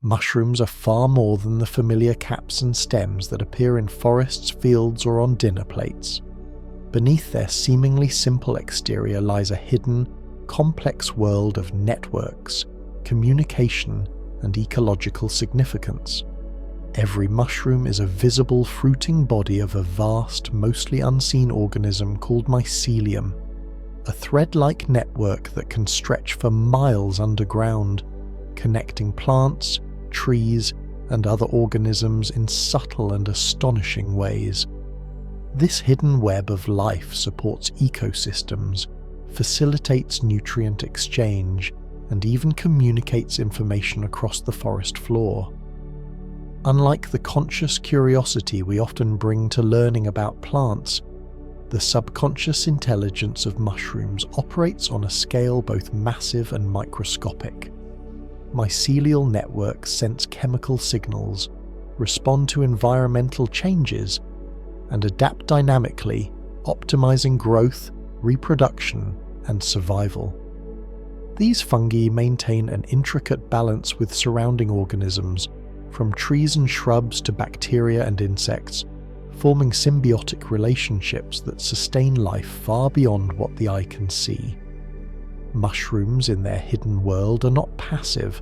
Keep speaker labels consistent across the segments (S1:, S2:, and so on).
S1: Mushrooms are far more than the familiar caps and stems that appear in forests, fields, or on dinner plates. Beneath their seemingly simple exterior lies a hidden, complex world of networks, communication, and ecological significance. Every mushroom is a visible fruiting body of a vast, mostly unseen organism called mycelium, a thread-like network that can stretch for miles underground, connecting plants, trees, and other organisms in subtle and astonishing ways. This hidden web of life supports ecosystems, facilitates nutrient exchange, and even communicates information across the forest floor. Unlike the conscious curiosity we often bring to learning about plants, the subconscious intelligence of mushrooms operates on a scale both massive and microscopic. Mycelial networks sense chemical signals, respond to environmental changes, and adapt dynamically, optimizing growth, reproduction, and survival. These fungi maintain an intricate balance with surrounding organisms, from trees and shrubs to bacteria and insects, forming symbiotic relationships that sustain life far beyond what the eye can see. Mushrooms in their hidden world are not passive.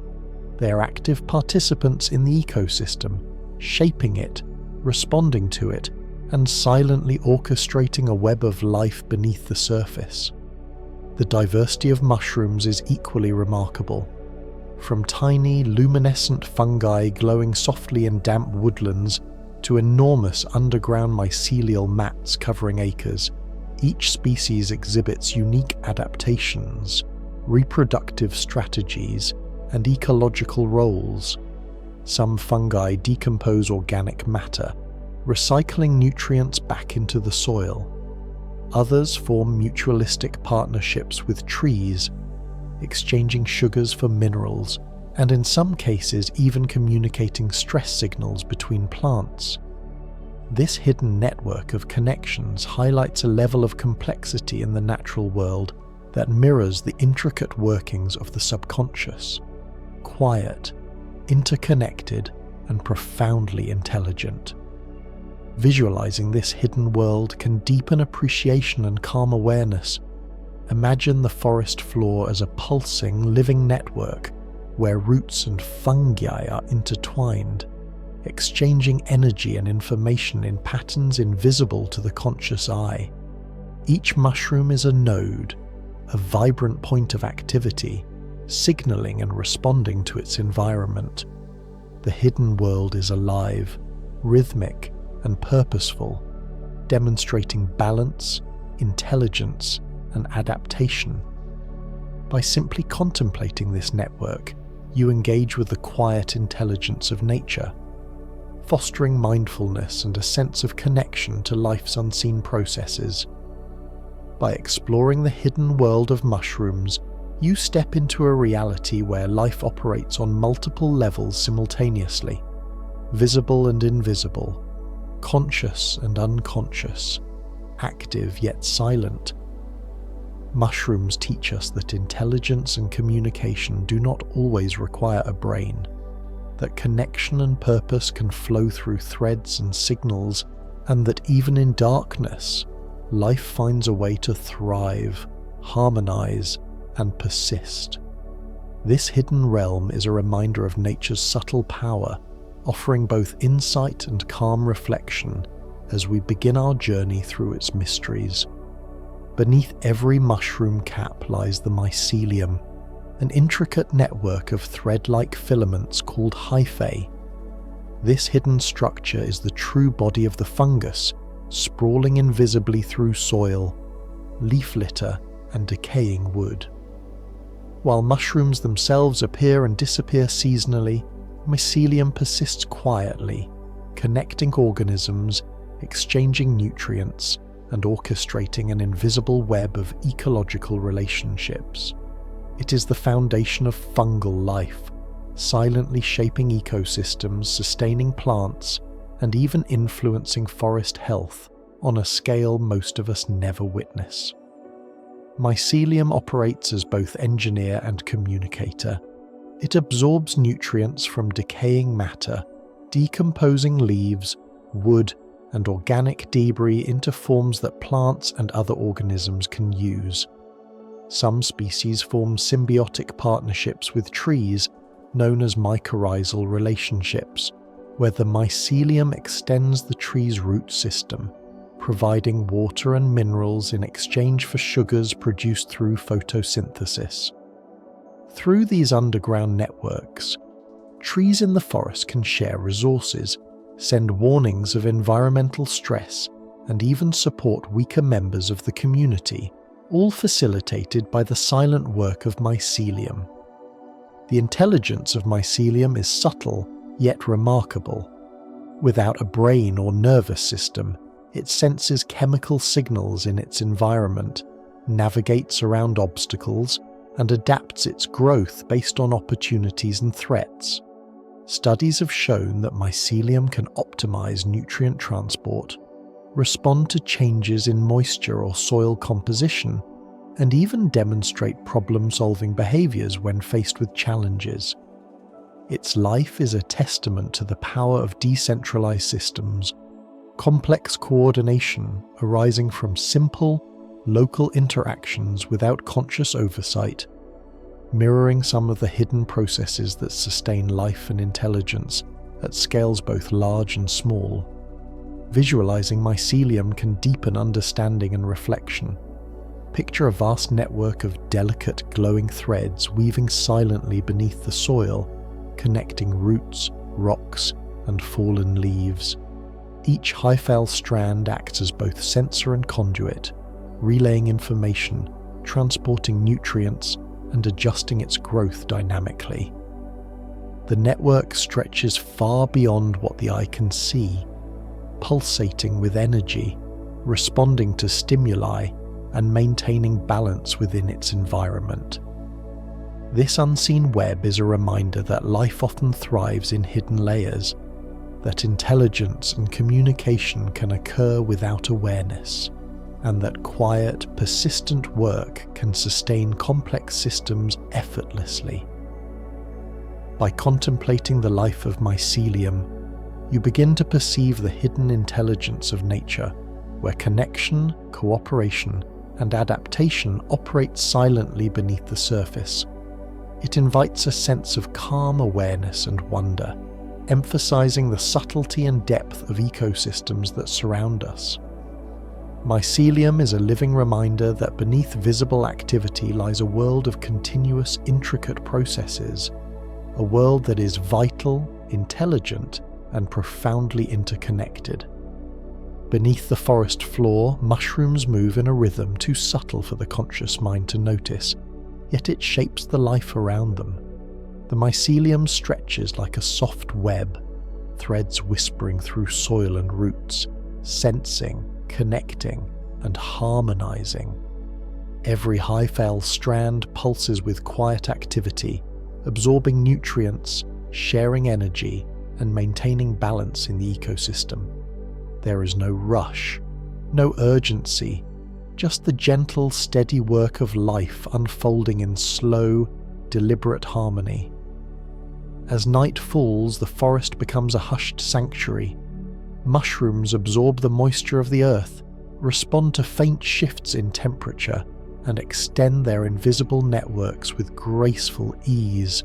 S1: They are active participants in the ecosystem, shaping it, responding to it, and silently orchestrating a web of life beneath the surface. The diversity of mushrooms is equally remarkable. From tiny, luminescent fungi glowing softly in damp woodlands to enormous underground mycelial mats covering acres, each species exhibits unique adaptations, reproductive strategies, and ecological roles. Some fungi decompose organic matter, recycling nutrients back into the soil. Others form mutualistic partnerships with trees, exchanging sugars for minerals, and in some cases even communicating stress signals between plants. This hidden network of connections highlights a level of complexity in the natural world that mirrors the intricate workings of the subconscious. Quiet, interconnected, and profoundly intelligent. Visualizing this hidden world can deepen appreciation and calm awareness. Imagine the forest floor as a pulsing, living network where roots and fungi are intertwined, exchanging energy and information in patterns invisible to the conscious eye. Each mushroom is a node, a vibrant point of activity, signaling and responding to its environment. The hidden world is alive, rhythmic, and purposeful, demonstrating balance, intelligence, and adaptation. By simply contemplating this network, you engage with the quiet intelligence of nature, fostering mindfulness and a sense of connection to life's unseen processes. By exploring the hidden world of mushrooms, you step into a reality where life operates on multiple levels simultaneously, visible and invisible, conscious and unconscious, active yet silent. Mushrooms teach us that intelligence and communication do not always require a brain, that connection and purpose can flow through threads and signals, and that even in darkness, life finds a way to thrive, harmonize, and persist. This hidden realm is a reminder of nature's subtle power, offering both insight and calm reflection as we begin our journey through its mysteries. Beneath every mushroom cap lies the mycelium, an intricate network of thread-like filaments called hyphae. This hidden structure is the true body of the fungus, sprawling invisibly through soil, leaf litter, and decaying wood. While mushrooms themselves appear and disappear seasonally, mycelium persists quietly, connecting organisms, exchanging nutrients, and orchestrating an invisible web of ecological relationships. It is the foundation of fungal life, silently shaping ecosystems, sustaining plants, and even influencing forest health on a scale most of us never witness. Mycelium operates as both engineer and communicator, It absorbs nutrients from decaying matter, decomposing leaves, wood, and organic debris into forms that plants and other organisms can use. Some species form symbiotic partnerships with trees, known as mycorrhizal relationships, where the mycelium extends the tree's root system, providing water and minerals in exchange for sugars produced through photosynthesis. Through these underground networks, trees in the forest can share resources, send warnings of environmental stress, and even support weaker members of the community, all facilitated by the silent work of mycelium. The intelligence of mycelium is subtle, yet remarkable. Without a brain or nervous system, it senses chemical signals in its environment, navigates around obstacles, and adapts its growth based on opportunities and threats. Studies have shown that mycelium can optimize nutrient transport, respond to changes in moisture or soil composition, and even demonstrate problem-solving behaviors when faced with challenges. Its life is a testament to the power of decentralized systems, complex coordination arising from simple, local interactions without conscious oversight, mirroring some of the hidden processes that sustain life and intelligence at scales both large and small. Visualizing mycelium can deepen understanding and reflection. Picture a vast network of delicate, glowing threads weaving silently beneath the soil, connecting roots, rocks, and fallen leaves. Each hyphal strand acts as both sensor and conduit, relaying information, transporting nutrients, and adjusting its growth dynamically. The network stretches far beyond what the eye can see, pulsating with energy, responding to stimuli, and maintaining balance within its environment. This unseen web is a reminder that life often thrives in hidden layers, that intelligence and communication can occur without awareness, and that quiet, persistent work can sustain complex systems effortlessly. By contemplating the life of mycelium, you begin to perceive the hidden intelligence of nature, where connection, cooperation, and adaptation operate silently beneath the surface. It invites a sense of calm awareness and wonder, emphasizing the subtlety and depth of ecosystems that surround us. Mycelium is a living reminder that beneath visible activity lies a world of continuous, intricate processes, a world that is vital, intelligent, and profoundly interconnected. Beneath the forest floor, mushrooms move in a rhythm too subtle for the conscious mind to notice, yet it shapes the life around them. The mycelium stretches like a soft web, threads whispering through soil and roots, sensing, connecting, and harmonizing. Every hyphal strand pulses with quiet activity, absorbing nutrients, sharing energy, and maintaining balance in the ecosystem. There is no rush, no urgency, just the gentle, steady work of life unfolding in slow, deliberate harmony. As night falls, the forest becomes a hushed sanctuary. Mushrooms absorb the moisture of the earth, respond to faint shifts in temperature, and extend their invisible networks with graceful ease.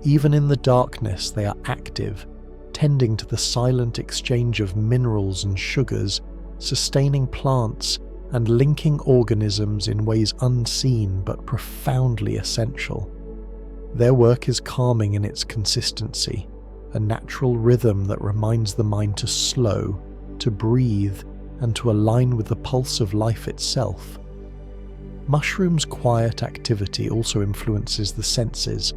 S1: Even in the darkness, they are active, tending to the silent exchange of minerals and sugars, sustaining plants and linking organisms in ways unseen but profoundly essential. Their work is calming in its consistency, a natural rhythm that reminds the mind to slow, to breathe, and to align with the pulse of life itself. Mushrooms' quiet activity also influences the senses.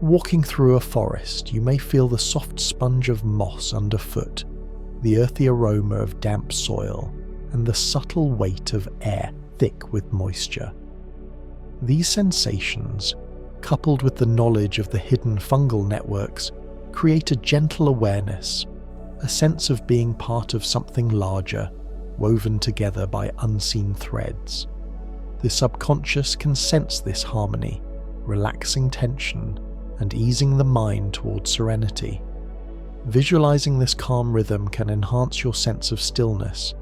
S1: Walking through a forest, you may feel the soft sponge of moss underfoot, the earthy aroma of damp soil, and the subtle weight of air thick with moisture. These sensations, coupled with the knowledge of the hidden fungal networks, create a gentle awareness, a sense of being part of something larger, woven together by unseen threads. The subconscious can sense this harmony, relaxing tension, and easing the mind towards serenity. Visualizing this calm rhythm can enhance your sense of stillness.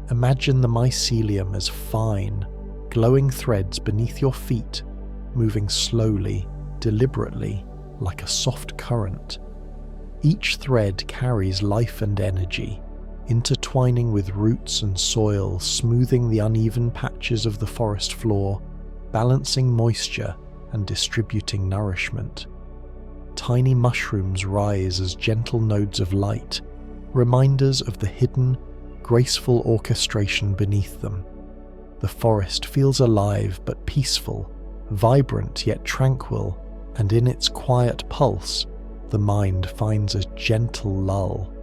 S1: Imagine the mycelium as fine, glowing threads beneath your feet, moving slowly, deliberately, like a soft current. Each thread carries life and energy, intertwining with roots and soil, smoothing the uneven patches of the forest floor, balancing moisture and distributing nourishment. Tiny mushrooms rise as gentle nodes of light, reminders of the hidden, graceful orchestration beneath them. The forest feels alive but peaceful, vibrant yet tranquil, and in its quiet pulse, the mind finds a gentle lull.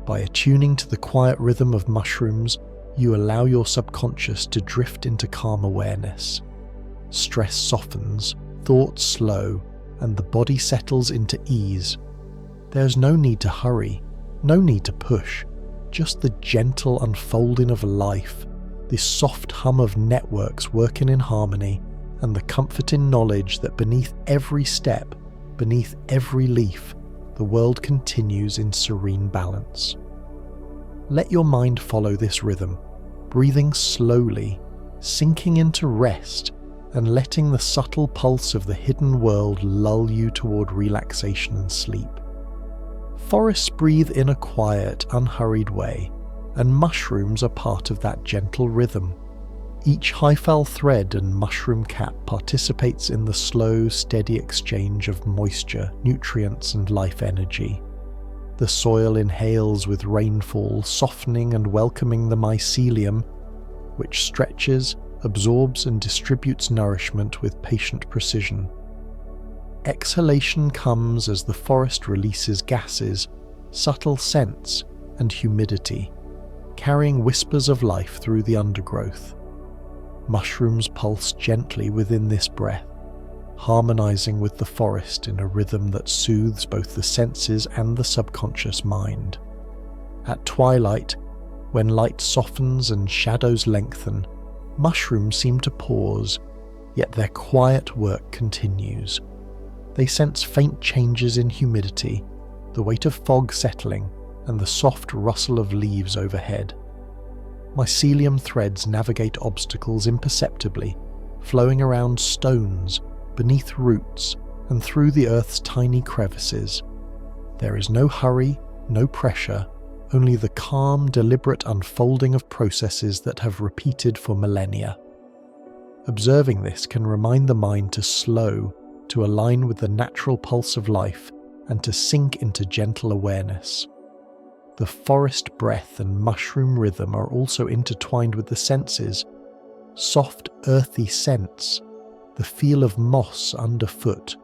S1: By attuning to the quiet rhythm of mushrooms, you allow your subconscious to drift into calm awareness. Stress softens, thoughts slow, and the body settles into ease. There's no need to hurry, no need to push, just the gentle unfolding of life, this soft hum of networks working in harmony, and the comforting knowledge that beneath every step, beneath every leaf, the world continues in serene balance. Let your mind follow this rhythm, breathing slowly, sinking into rest, and letting the subtle pulse of the hidden world lull you toward relaxation and sleep. Forests breathe in a quiet, unhurried way, and mushrooms are part of that gentle rhythm. Each hyphal thread and mushroom cap participates in the slow, steady exchange of moisture, nutrients, and life energy. The soil inhales with rainfall, softening and welcoming the mycelium, which stretches, absorbs and distributes nourishment with patient precision. Exhalation comes as the forest releases gases, subtle scents, and humidity, carrying whispers of life through the undergrowth. Mushrooms pulse gently within this breath, harmonizing with the forest in a rhythm that soothes both the senses and the subconscious mind. At twilight, when light softens and shadows lengthen, mushrooms seem to pause, yet their quiet work continues. They sense faint changes in humidity, the weight of fog settling, and the soft rustle of leaves overhead. Mycelium threads navigate obstacles imperceptibly, flowing around stones, beneath roots, and through the earth's tiny crevices. There is no hurry, no pressure, only the calm, deliberate unfolding of processes that have repeated for millennia. Observing this can remind the mind to slow, to align with the natural pulse of life, and to sink into gentle awareness. The forest breath and mushroom rhythm are also intertwined with the senses. Soft, earthy scents, the feel of moss underfoot,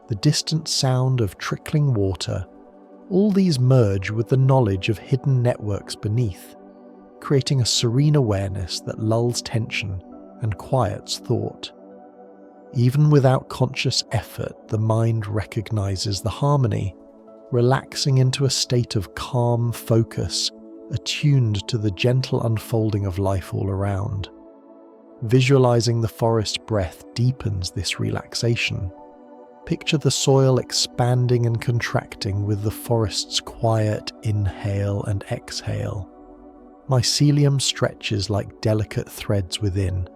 S1: the distant sound of trickling water, all these merge with the knowledge of hidden networks beneath, creating a serene awareness that lulls tension and quiets thought. Even without conscious effort, the mind recognizes the harmony, relaxing into a state of calm focus, attuned to the gentle unfolding of life all around. Visualizing the forest breath deepens this relaxation. Picture the soil expanding and contracting with the forest's quiet inhale and exhale. Mycelium stretches like delicate threads within,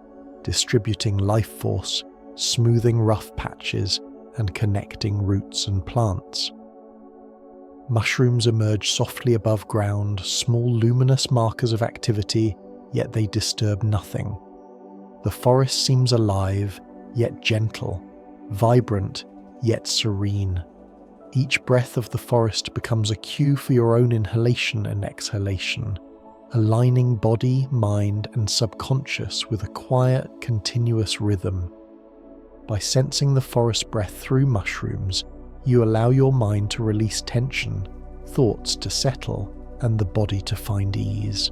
S1: distributing life force, smoothing rough patches, and connecting roots and plants. Mushrooms emerge softly above ground, small luminous markers of activity, yet they disturb nothing. The forest seems alive, yet gentle, vibrant, yet serene. Each breath of the forest becomes a cue for your own inhalation and exhalation, aligning body, mind, and subconscious with a quiet, continuous rhythm. By sensing the forest breath through mushrooms, you allow your mind to release tension, thoughts to settle, and the body to find ease.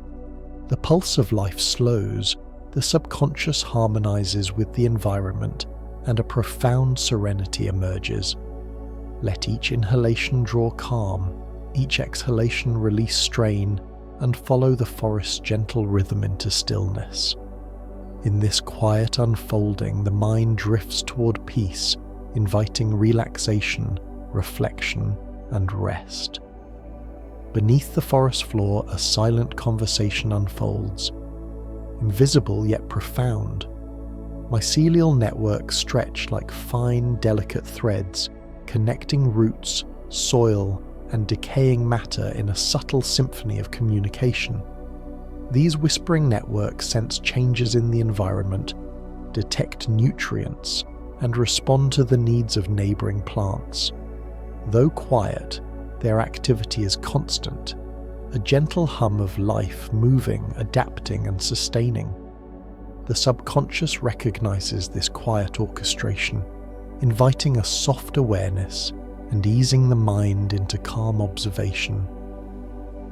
S1: The pulse of life slows, the subconscious harmonizes with the environment, and a profound serenity emerges. Let each inhalation draw calm, each exhalation release strain, and follow the forest's gentle rhythm into stillness. In this quiet unfolding, the mind drifts toward peace, inviting relaxation, reflection, and rest. Beneath the forest floor, a silent conversation unfolds, invisible yet profound. Mycelial networks stretch like fine, delicate threads, connecting roots, soil, and decaying matter in a subtle symphony of communication. These whispering networks sense changes in the environment, detect nutrients, and respond to the needs of neighboring plants. Though quiet, their activity is constant, a gentle hum of life moving, adapting, and sustaining. The subconscious recognizes this quiet orchestration, inviting a soft awareness and easing the mind into calm observation.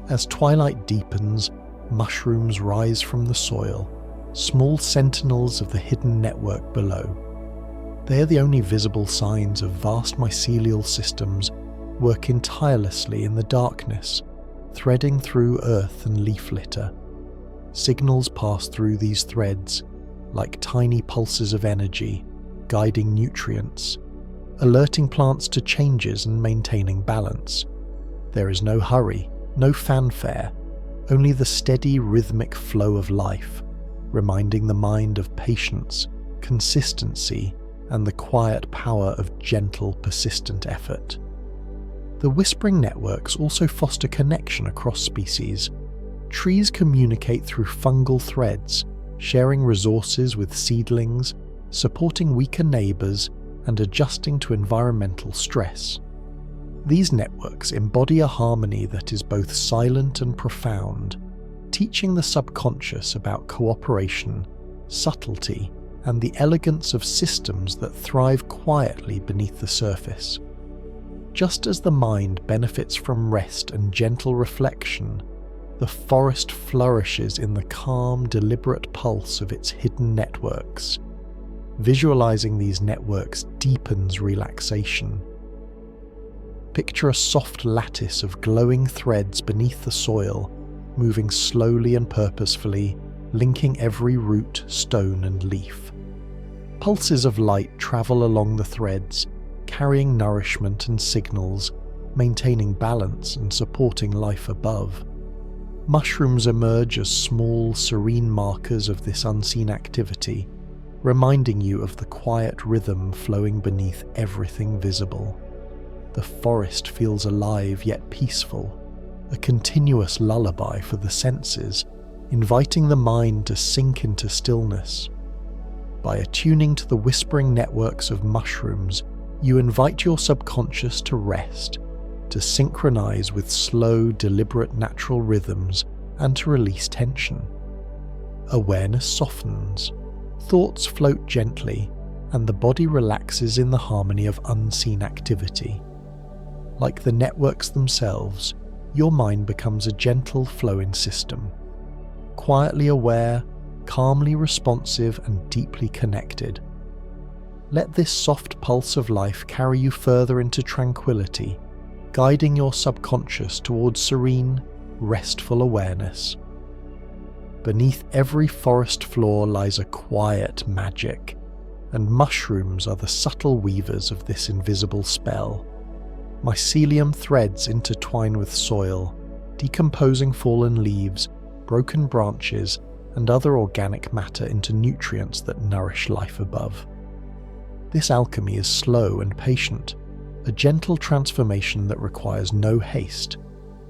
S1: As twilight deepens, mushrooms rise from the soil, small sentinels of the hidden network below. They are the only visible signs of vast mycelial systems working tirelessly in the darkness, threading through earth and leaf litter. Signals pass through these threads, like tiny pulses of energy, guiding nutrients, alerting plants to changes and maintaining balance. There is no hurry, no fanfare, only the steady rhythmic flow of life, reminding the mind of patience, consistency, and the quiet power of gentle, persistent effort. The whispering networks also foster connection across species. Trees communicate through fungal threads, sharing resources with seedlings, supporting weaker neighbours, and adjusting to environmental stress. These networks embody a harmony that is both silent and profound, teaching the subconscious about cooperation, subtlety, and the elegance of systems that thrive quietly beneath the surface. Just as the mind benefits from rest and gentle reflection, the forest flourishes in the calm, deliberate pulse of its hidden networks. Visualizing these networks deepens relaxation. Picture a soft lattice of glowing threads beneath the soil, moving slowly and purposefully, linking every root, stone, and leaf. Pulses of light travel along the threads, carrying nourishment and signals, maintaining balance and supporting life above. Mushrooms emerge as small, serene markers of this unseen activity, reminding you of the quiet rhythm flowing beneath everything visible. The forest feels alive yet peaceful, a continuous lullaby for the senses, inviting the mind to sink into stillness. By attuning to the whispering networks of mushrooms, you invite your subconscious to rest, to synchronize with slow, deliberate natural rhythms, and to release tension. Awareness softens, thoughts float gently, and the body relaxes in the harmony of unseen activity. Like the networks themselves, your mind becomes a gentle flowing system, quietly aware, calmly responsive, and deeply connected. Let this soft pulse of life carry you further into tranquility, guiding your subconscious towards serene, restful awareness. Beneath every forest floor lies a quiet magic, and mushrooms are the subtle weavers of this invisible spell. Mycelium threads intertwine with soil, decomposing fallen leaves, broken branches, and other organic matter into nutrients that nourish life above. This alchemy is slow and patient, a gentle transformation that requires no haste,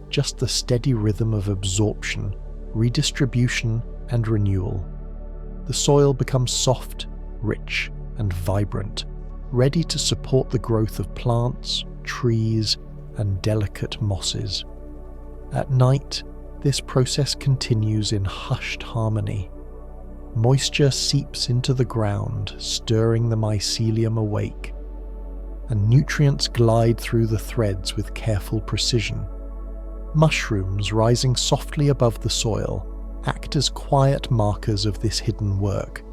S1: just the steady rhythm of absorption, redistribution, and renewal. The soil becomes soft, rich, and vibrant, ready to support the growth of plants, trees, and delicate mosses. At night, this process continues in hushed harmony. Moisture seeps into the ground, stirring the mycelium awake, and nutrients glide through the threads with careful precision. Mushrooms rising softly above the soil act as quiet markers of this hidden work,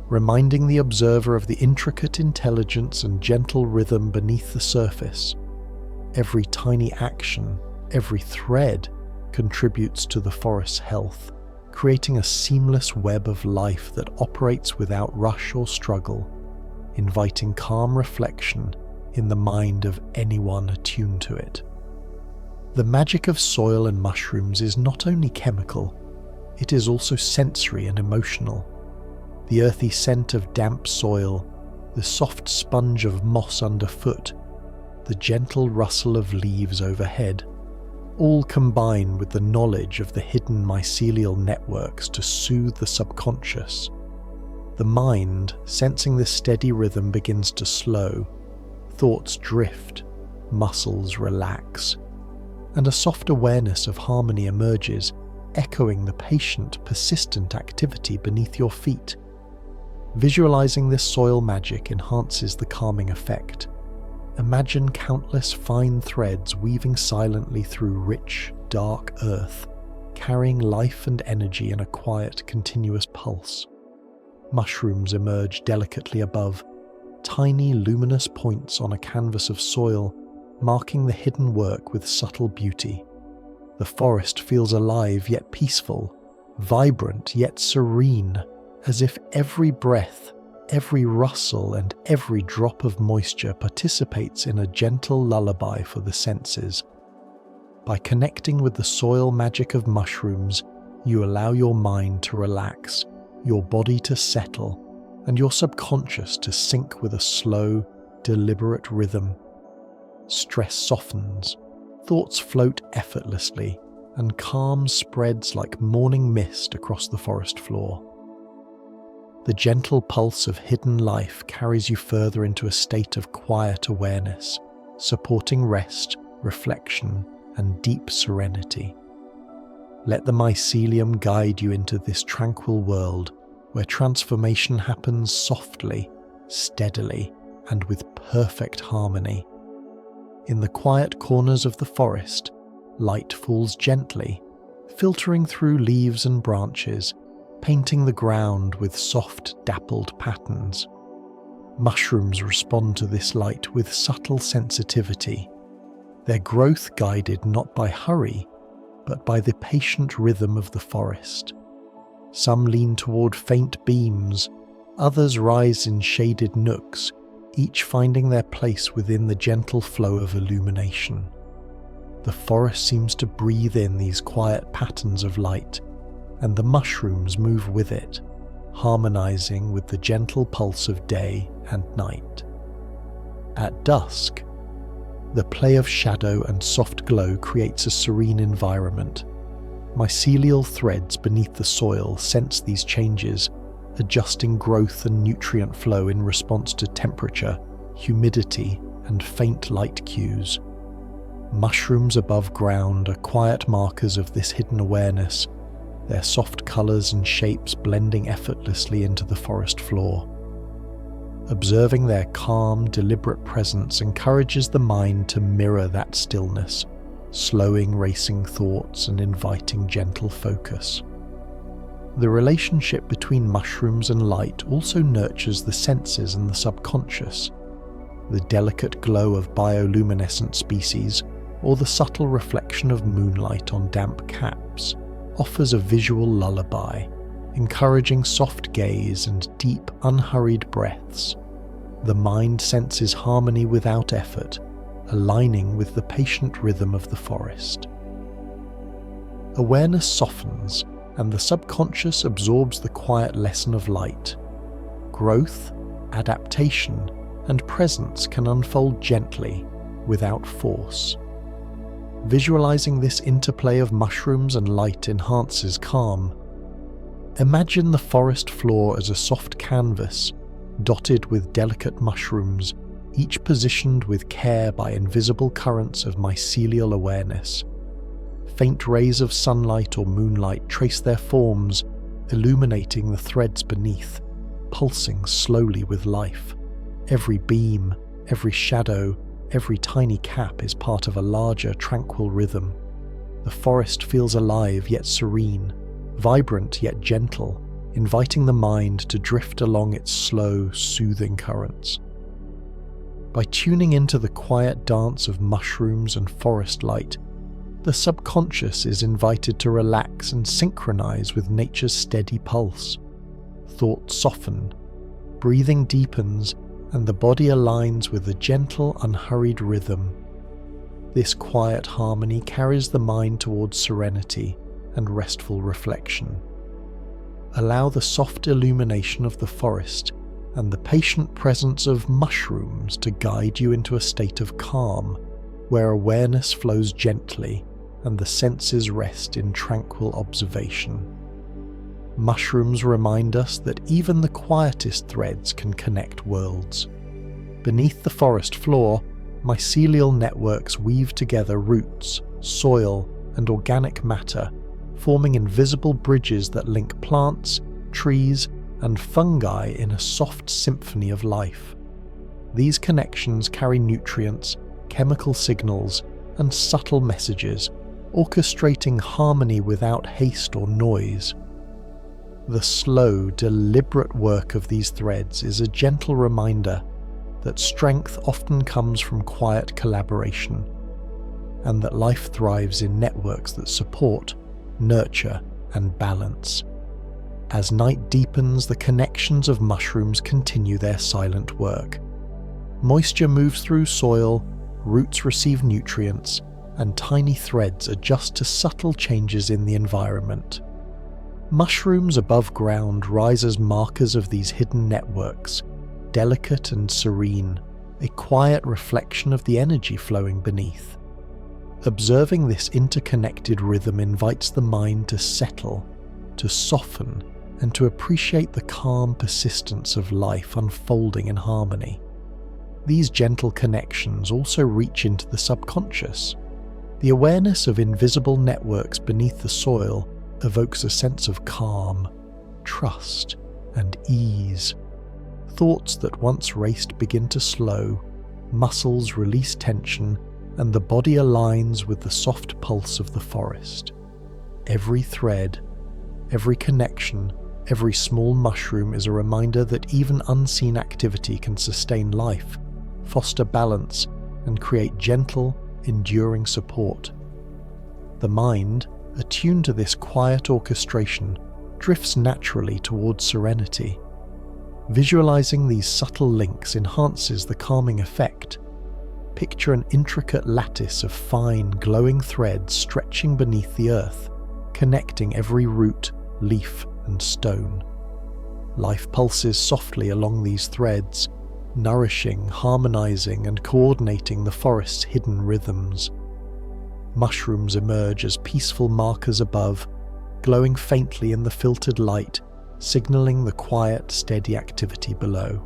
S1: reminding the observer of the intricate intelligence and gentle rhythm beneath the surface. Every tiny action, every thread, contributes to the forest's health, creating a seamless web of life that operates without rush or struggle. inviting calm reflection in the mind of anyone attuned to it. The magic of soil and mushrooms is not only chemical, it is also sensory and emotional. The earthy scent of damp soil, the soft sponge of moss underfoot, the gentle rustle of leaves overhead, all combine with the knowledge of the hidden mycelial networks to soothe the subconscious. The mind, sensing this steady rhythm, begins to slow, thoughts drift, muscles relax, and a soft awareness of harmony emerges, echoing the patient, persistent activity beneath your feet. Visualizing this soil magic enhances the calming effect. Imagine countless fine threads weaving silently through rich, dark earth, carrying life and energy in a quiet, continuous pulse. Mushrooms emerge delicately above, tiny luminous points on a canvas of soil, marking the hidden work with subtle beauty. The forest feels alive yet peaceful, vibrant yet serene, as if every breath, every rustle and every drop of moisture participates in a gentle lullaby for the senses. By connecting with the soil magic of mushrooms, you allow your mind to relax, your body to settle, and your subconscious to sync with a slow, deliberate rhythm. Stress softens, thoughts float effortlessly, and calm spreads like morning mist across the forest floor. The gentle pulse of hidden life carries you further into a state of quiet awareness, supporting rest, reflection, and deep serenity. Let the mycelium guide you into this tranquil world where transformation happens softly, steadily, and with perfect harmony. In the quiet corners of the forest, light falls gently, filtering through leaves and branches, painting the ground with soft, dappled patterns. Mushrooms respond to this light with subtle sensitivity, their growth guided not by hurry, but by the patient rhythm of the forest. Some lean toward faint beams, others rise in shaded nooks, each finding their place within the gentle flow of illumination. The forest seems to breathe in these quiet patterns of light, and the mushrooms move with it, harmonizing with the gentle pulse of day and night. At dusk, the play of shadow and soft glow creates a serene environment. Mycelial threads beneath the soil sense these changes, adjusting growth and nutrient flow in response to temperature, humidity, and faint light cues. Mushrooms above ground are quiet markers of this hidden awareness, their soft colours and shapes blending effortlessly into the forest floor. Observing their calm, deliberate presence encourages the mind to mirror that stillness, slowing racing thoughts and inviting gentle focus. The relationship between mushrooms and light also nurtures the senses and the subconscious. The delicate glow of bioluminescent species, or the subtle reflection of moonlight on damp caps, offers a visual lullaby, encouraging soft gaze and deep, unhurried breaths. The mind senses harmony without effort, aligning with the patient rhythm of the forest. Awareness softens, and the subconscious absorbs the quiet lesson of light. Growth, adaptation, and presence can unfold gently, without force. Visualizing this interplay of mushrooms and light enhances calm. Imagine the forest floor as a soft canvas, dotted with delicate mushrooms, each positioned with care by invisible currents of mycelial awareness. Faint rays of sunlight or moonlight trace their forms, illuminating the threads beneath, pulsing slowly with life. Every beam, every shadow, every tiny cap is part of a larger, tranquil rhythm. The forest feels alive yet serene, vibrant yet gentle, inviting the mind to drift along its slow, soothing currents. By tuning into the quiet dance of mushrooms and forest light, the subconscious is invited to relax and synchronize with nature's steady pulse. Thoughts soften, breathing deepens, and the body aligns with a gentle, unhurried rhythm. This quiet harmony carries the mind towards serenity and restful reflection. Allow the soft illumination of the forest and the patient presence of mushrooms to guide you into a state of calm, where awareness flows gently and the senses rest in tranquil observation. Mushrooms remind us that even the quietest threads can connect worlds. Beneath the forest floor, mycelial networks weave together roots, soil, and organic matter, forming invisible bridges that link plants, trees, and fungi in a soft symphony of life. These connections carry nutrients, chemical signals, and subtle messages, orchestrating harmony without haste or noise. The slow, deliberate work of these threads is a gentle reminder that strength often comes from quiet collaboration, and that life thrives in networks that support, nurture, and balance. As night deepens, the connections of mushrooms continue their silent work. Moisture moves through soil, roots receive nutrients, and tiny threads adjust to subtle changes in the environment. Mushrooms above ground rise as markers of these hidden networks, delicate and serene, a quiet reflection of the energy flowing beneath. Observing this interconnected rhythm invites the mind to settle, to soften, and to appreciate the calm persistence of life unfolding in harmony. These gentle connections also reach into the subconscious. The awareness of invisible networks beneath the soil evokes a sense of calm, trust, and ease. Thoughts that once raced begin to slow, muscles release tension, and the body aligns with the soft pulse of the forest. Every thread, every connection, every small mushroom is a reminder that even unseen activity can sustain life, foster balance, and create gentle, enduring support. The mind, attuned to this quiet orchestration, drifts naturally towards serenity. Visualizing these subtle links enhances the calming effect. Picture an intricate lattice of fine, glowing threads stretching beneath the earth, connecting every root, leaf, and stone. Life pulses softly along these threads, nourishing, harmonizing, and coordinating the forest's hidden rhythms. Mushrooms emerge as peaceful markers above, glowing faintly in the filtered light, signaling the quiet, steady activity below.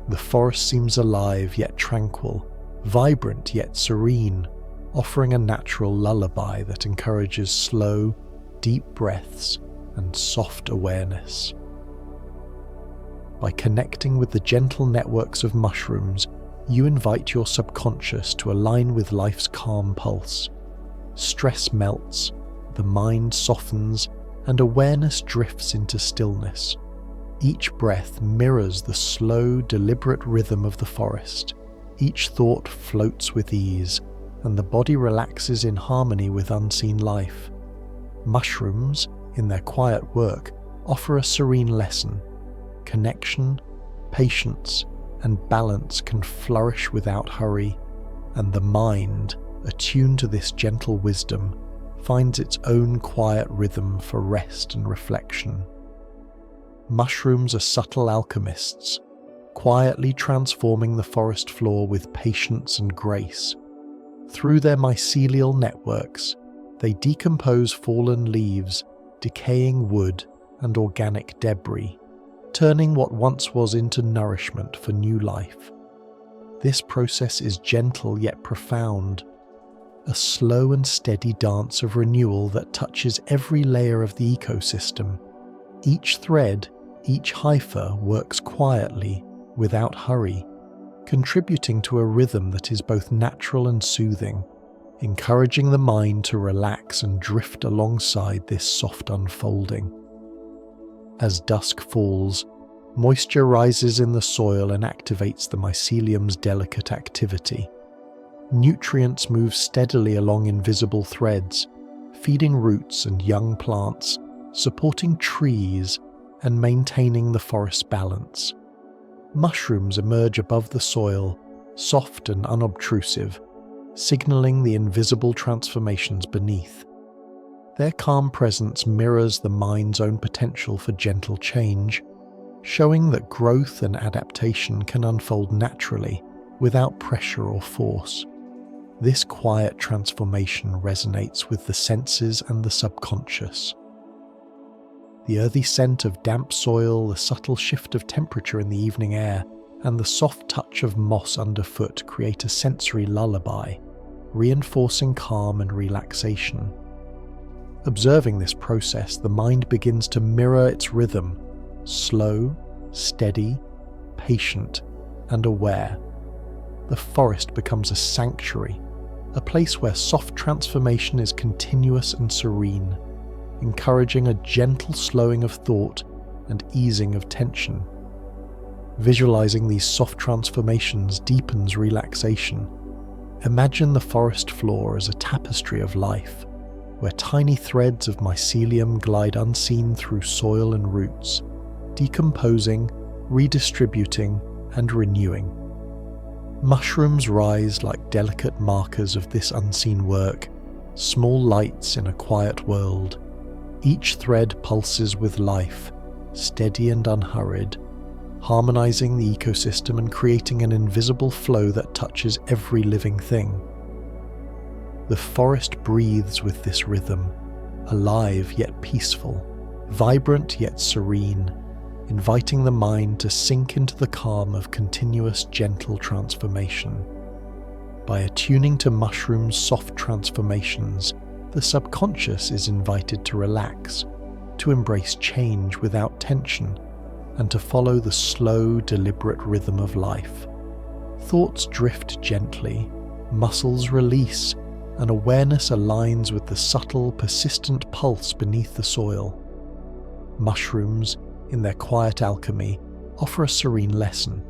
S1: The forest seems alive yet tranquil, vibrant yet serene, offering a natural lullaby that encourages slow, deep breaths and soft awareness. By connecting with the gentle networks of mushrooms, you invite your subconscious to align with life's calm pulse. Stress melts, the mind softens, and awareness drifts into stillness. Each breath mirrors the slow, deliberate rhythm of the forest. Each thought floats with ease, and the body relaxes in harmony with unseen life. Mushrooms, in their quiet work, offer a serene lesson. Connection, patience, and balance can flourish without hurry, and the mind, attuned to this gentle wisdom, finds its own quiet rhythm for rest and reflection. Mushrooms are subtle alchemists, quietly transforming the forest floor with patience and grace. Through their mycelial networks, they decompose fallen leaves, decaying wood, and organic debris, turning what once was into nourishment for new life. This process is gentle yet profound, a slow and steady dance of renewal that touches every layer of the ecosystem. Each thread, each hypha works quietly, without hurry, contributing to a rhythm that is both natural and soothing, encouraging the mind to relax and drift alongside this soft unfolding. As dusk falls, moisture rises in the soil and activates the mycelium's delicate activity. Nutrients move steadily along invisible threads, feeding roots and young plants, supporting trees, and maintaining the forest's balance. mushrooms emerge above the soil, soft and unobtrusive, signaling the invisible transformations beneath. Their calm presence mirrors the mind's own potential for gentle change, showing that growth and adaptation can unfold naturally, without pressure or force. This quiet transformation resonates with the senses and the subconscious. The earthy scent of damp soil, the subtle shift of temperature in the evening air, and the soft touch of moss underfoot create a sensory lullaby, reinforcing calm and relaxation. Observing this process, the mind begins to mirror its rhythm, slow, steady, patient, and aware. The forest becomes a sanctuary, a place where soft transformation is continuous and serene, encouraging a gentle slowing of thought and easing of tension. Visualizing these soft transformations deepens relaxation. Imagine the forest floor as a tapestry of life, where tiny threads of mycelium glide unseen through soil and roots, decomposing, redistributing, and renewing. Mushrooms rise like delicate markers of this unseen work, small lights in a quiet world. Each thread pulses with life, steady and unhurried, harmonizing the ecosystem and creating an invisible flow that touches every living thing. The forest breathes with this rhythm, alive yet peaceful, vibrant yet serene, inviting the mind to sink into the calm of continuous gentle transformation. By attuning to mushrooms' soft transformations, the subconscious is invited to relax, to embrace change without tension, and to follow the slow, deliberate rhythm of life. Thoughts drift gently, muscles release, and awareness aligns with the subtle, persistent pulse beneath the soil. Mushrooms, in their quiet alchemy, offer a serene lesson.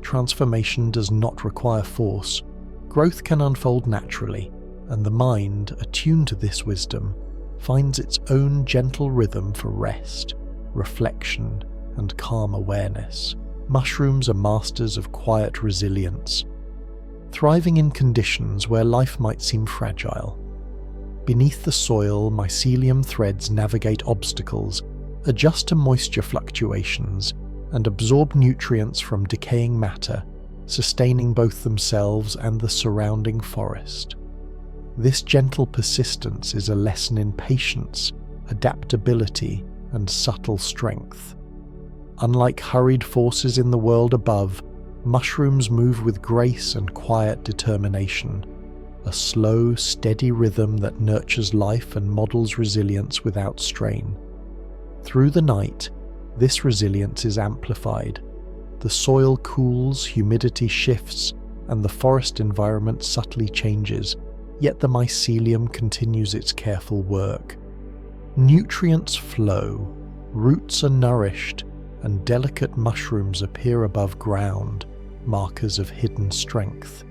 S1: Transformation does not require force. Growth can unfold naturally, and the mind, attuned to this wisdom, finds its own gentle rhythm for rest, reflection, and calm awareness. Mushrooms are masters of quiet resilience, thriving in conditions where life might seem fragile. Beneath the soil, mycelium threads navigate obstacles, adjust to moisture fluctuations, and absorb nutrients from decaying matter, sustaining both themselves and the surrounding forest. This gentle persistence is a lesson in patience, adaptability, and subtle strength. Unlike hurried forces in the world above, mushrooms move with grace and quiet determination, a slow, steady rhythm that nurtures life and models resilience without strain. Through the night, this resilience is amplified. The soil cools, humidity shifts, and the forest environment subtly changes, yet the mycelium continues its careful work. Nutrients flow, roots are nourished, and delicate mushrooms appear above ground, markers of hidden strength.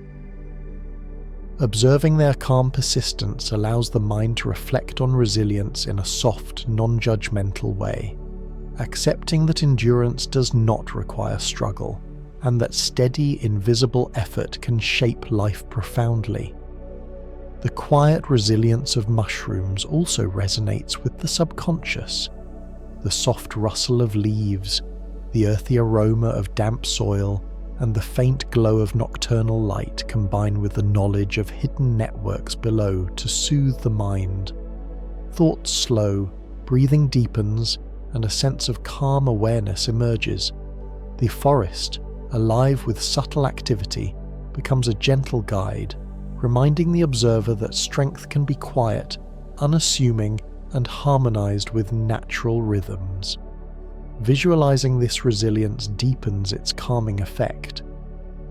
S1: Observing their calm persistence allows the mind to reflect on resilience in a soft, non-judgmental way, accepting that endurance does not require struggle, and that steady, invisible effort can shape life profoundly. The quiet resilience of mushrooms also resonates with the subconscious. The soft rustle of leaves, the earthy aroma of damp soil, and the faint glow of nocturnal light combine with the knowledge of hidden networks below to soothe the mind. Thoughts slow, breathing deepens, and a sense of calm awareness emerges. The forest, alive with subtle activity, becomes a gentle guide, reminding the observer that strength can be quiet, unassuming, and harmonized with natural rhythms. Visualizing this resilience deepens its calming effect.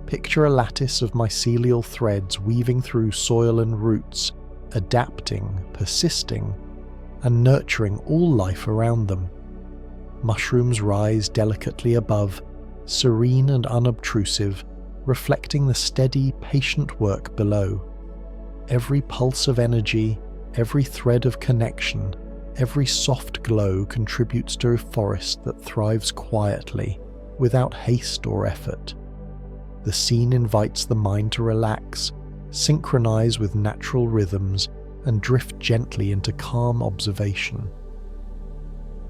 S1: Picture a lattice of mycelial threads weaving through soil and roots, adapting, persisting, and nurturing all life around them. Mushrooms rise delicately above, serene and unobtrusive, reflecting the steady, patient work below. Every pulse of energy, every thread of connection, every soft glow contributes to a forest that thrives quietly, without haste or effort. The scene invites the mind to relax, synchronize with natural rhythms, and drift gently into calm observation.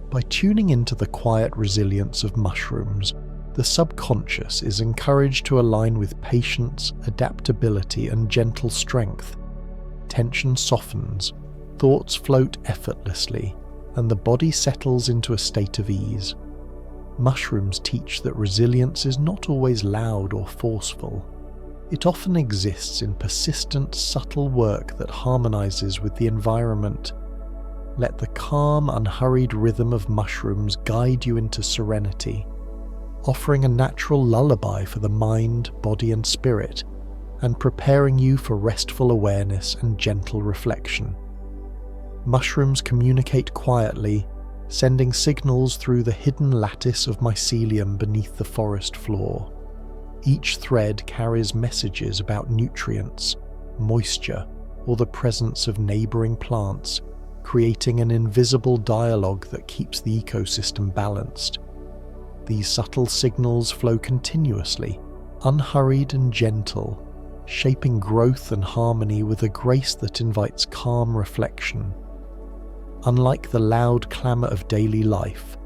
S1: By tuning into the quiet resilience of mushrooms, the subconscious is encouraged to align with patience, adaptability, and gentle strength. Tension softens, thoughts float effortlessly, and the body settles into a state of ease. Mushrooms teach that resilience is not always loud or forceful. It often exists in persistent, subtle work that harmonizes with the environment. Let the calm, unhurried rhythm of mushrooms guide you into serenity, offering a natural lullaby for the mind, body, and spirit, and preparing you for restful awareness and gentle reflection. Mushrooms communicate quietly, sending signals through the hidden lattice of mycelium beneath the forest floor. Each thread carries messages about nutrients, moisture, or the presence of neighboring plants, creating an invisible dialogue that keeps the ecosystem balanced. These subtle signals flow continuously, unhurried and gentle, shaping growth and harmony with a grace that invites calm reflection. Unlike the loud clamour of daily life,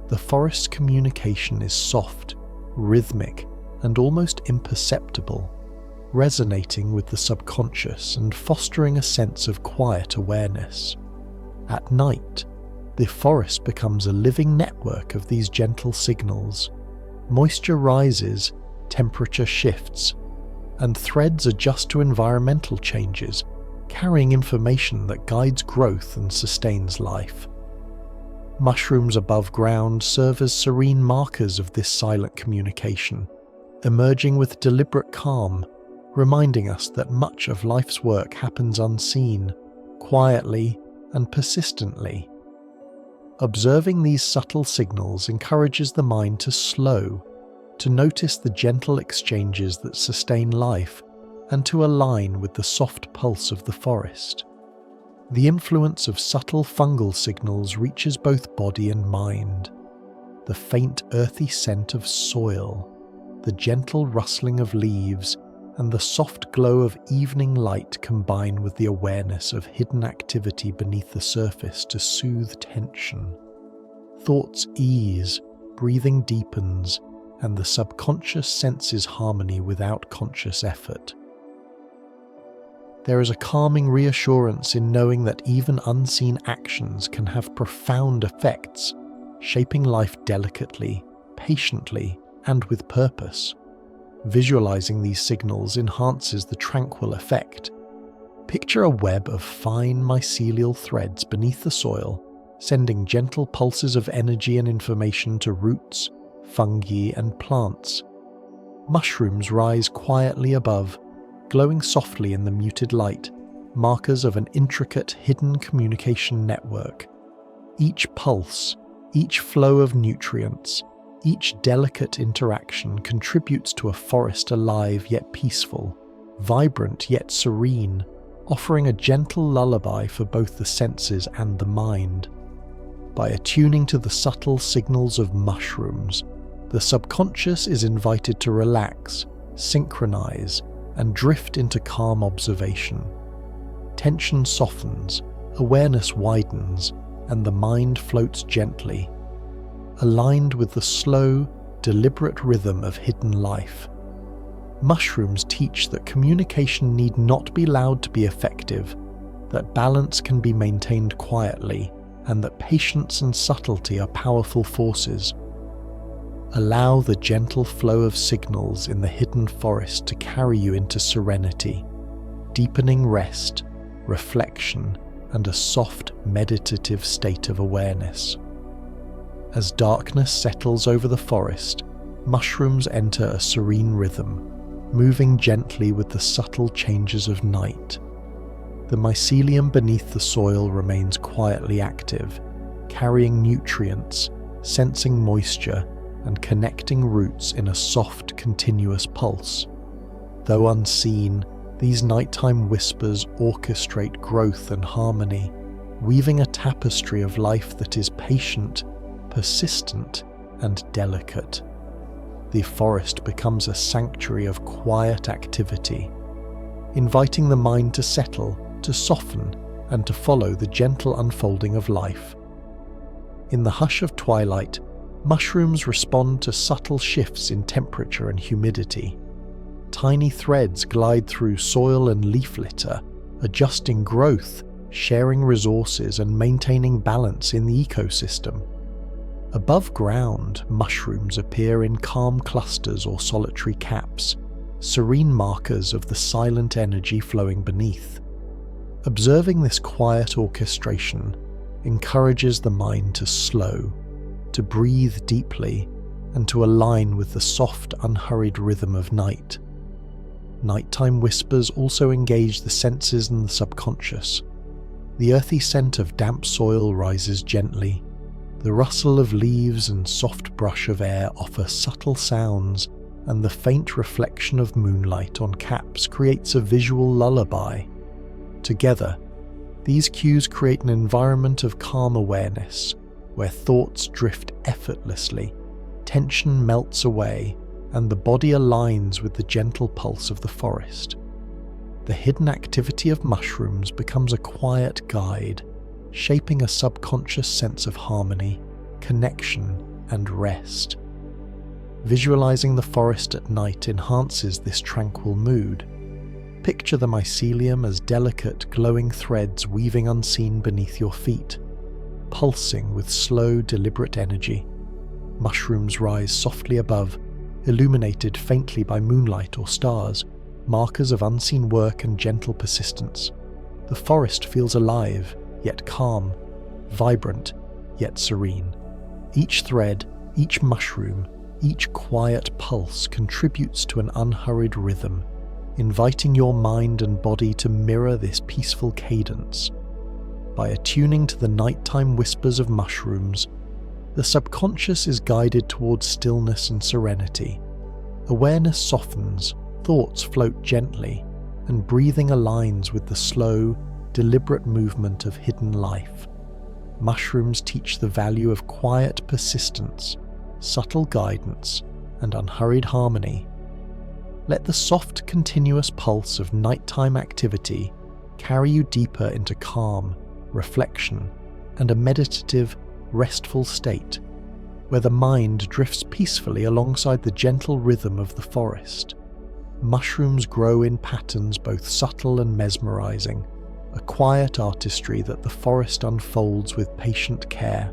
S1: the forest's communication is soft, rhythmic, and almost imperceptible, resonating with the subconscious and fostering a sense of quiet awareness. At night, the forest becomes a living network of these gentle signals. Moisture rises, temperature shifts, and threads adjust to environmental changes, carrying information that guides growth and sustains life. Mushrooms above ground serve as serene markers of this silent communication, emerging with deliberate calm, reminding us that much of life's work happens unseen, quietly, and persistently. Observing these subtle signals encourages the mind to slow, to notice the gentle exchanges that sustain life, and to align with the soft pulse of the forest. The influence of subtle fungal signals reaches both body and mind. The faint earthy scent of soil, the gentle rustling of leaves, and the soft glow of evening light combine with the awareness of hidden activity beneath the surface to soothe tension. Thoughts ease, breathing deepens, and the subconscious senses harmony without conscious effort. There is a calming reassurance in knowing that even unseen actions can have profound effects, shaping life delicately, patiently, and with purpose. Visualizing these signals enhances the tranquil effect. Picture a web of fine mycelial threads beneath the soil, sending gentle pulses of energy and information to roots, fungi, and plants. Mushrooms rise quietly above, glowing softly in the muted light, markers of an intricate hidden communication network. Each pulse, each flow of nutrients, each delicate interaction contributes to a forest alive yet peaceful, vibrant yet serene, offering a gentle lullaby for both the senses and the mind. By attuning to the subtle signals of mushrooms, the subconscious is invited to relax, synchronize, and drift into calm observation. Tension softens, awareness widens, and the mind floats gently, aligned with the slow, deliberate rhythm of hidden life. Mushrooms teach that communication need not be loud to be effective, that balance can be maintained quietly, and that patience and subtlety are powerful forces. Allow the gentle flow of signals in the hidden forest to carry you into serenity, deepening rest, reflection, and a soft, meditative state of awareness. As darkness settles over the forest, mushrooms enter a serene rhythm, moving gently with the subtle changes of night. The mycelium beneath the soil remains quietly active, carrying nutrients, sensing moisture, and connecting roots in a soft, continuous pulse. Though unseen, these nighttime whispers orchestrate growth and harmony, weaving a tapestry of life that is patient, persistent, and delicate. the forest becomes a sanctuary of quiet activity, inviting the mind to settle, to soften, and to follow the gentle unfolding of life. In the hush of twilight, mushrooms respond to subtle shifts in temperature and humidity. Tiny threads glide through soil and leaf litter, adjusting growth, sharing resources, and maintaining balance in the ecosystem. Above ground, mushrooms appear in calm clusters or solitary caps, serene markers of the silent energy flowing beneath. Observing this quiet orchestration encourages the mind to slow, to breathe deeply, and to align with the soft, unhurried rhythm of night. Nighttime whispers also engage the senses and the subconscious. The earthy scent of damp soil rises gently. The rustle of leaves and soft brush of air offer subtle sounds, and the faint reflection of moonlight on caps creates a visual lullaby. Together, these cues create an environment of calm awareness, where thoughts drift effortlessly, tension melts away, and the body aligns with the gentle pulse of the forest. The hidden activity of mushrooms becomes a quiet guide, shaping a subconscious sense of harmony, connection, and rest. Visualizing the forest at night enhances this tranquil mood. Picture the mycelium as delicate, glowing threads weaving unseen beneath your feet, pulsing with slow, deliberate energy. Mushrooms rise softly above, illuminated faintly by moonlight or stars, markers of unseen work and gentle persistence. The forest feels alive, yet calm, vibrant, yet serene. Each thread, each mushroom, each quiet pulse contributes to an unhurried rhythm, inviting your mind and body to mirror this peaceful cadence. By attuning to the nighttime whispers of mushrooms, the subconscious is guided towards stillness and serenity. Awareness softens, thoughts float gently, and breathing aligns with the slow, deliberate movement of hidden life. Mushrooms teach the value of quiet persistence, subtle guidance, and unhurried harmony. Let the soft, continuous pulse of nighttime activity carry you deeper into calm, reflection, and a meditative, restful state, where the mind drifts peacefully alongside the gentle rhythm of the forest. Mushrooms grow in patterns both subtle and mesmerizing, a quiet artistry that the forest unfolds with patient care.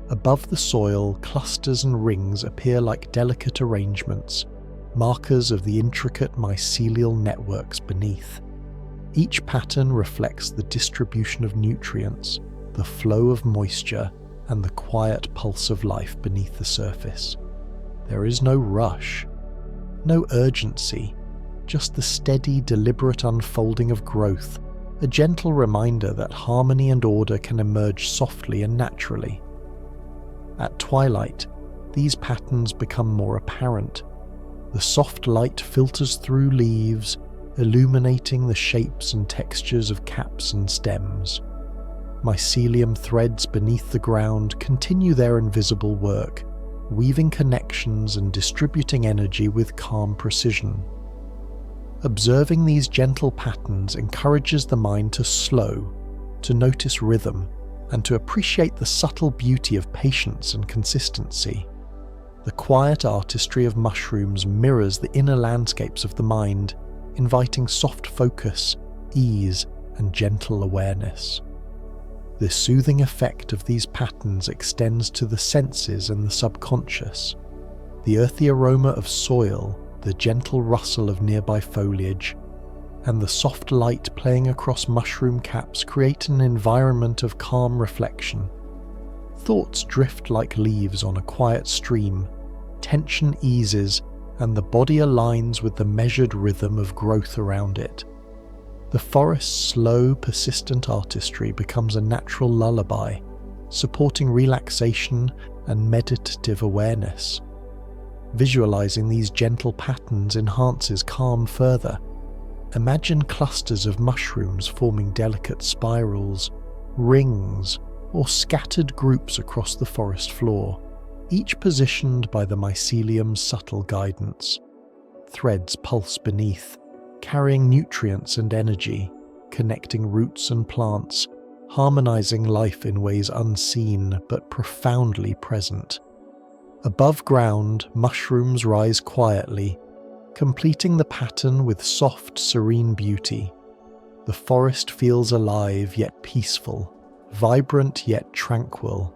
S1: Above the soil, clusters and rings appear like delicate arrangements, markers of the intricate mycelial networks beneath. Each pattern reflects the distribution of nutrients, the flow of moisture, and the quiet pulse of life beneath the surface. There is no rush, no urgency, just the steady, deliberate unfolding of growth, a gentle reminder that harmony and order can emerge softly and naturally. At twilight, these patterns become more apparent. The soft light filters through leaves, illuminating the shapes and textures of caps and stems. Mycelium threads beneath the ground continue their invisible work, weaving connections and distributing energy with calm precision. Observing these gentle patterns encourages the mind to slow, to notice rhythm, and to appreciate the subtle beauty of patience and consistency. The quiet artistry of mushrooms mirrors the inner landscapes of the mind, inviting soft focus, ease, and gentle awareness. The soothing effect of these patterns extends to the senses and the subconscious. The earthy aroma of soil, the gentle rustle of nearby foliage, and the soft light playing across mushroom caps create an environment of calm reflection. Thoughts drift like leaves on a quiet stream, tension eases, and the body aligns with the measured rhythm of growth around it. The forest's slow, persistent artistry becomes a natural lullaby, supporting relaxation and meditative awareness. Visualizing these gentle patterns enhances calm further. Imagine clusters of mushrooms forming delicate spirals, rings, or scattered groups across the forest floor. each positioned by the mycelium's subtle guidance. Threads pulse beneath, carrying nutrients and energy, connecting roots and plants, harmonizing life in ways unseen but profoundly present. Above ground, mushrooms rise quietly, completing the pattern with soft, serene beauty. The forest feels alive yet peaceful, vibrant yet tranquil,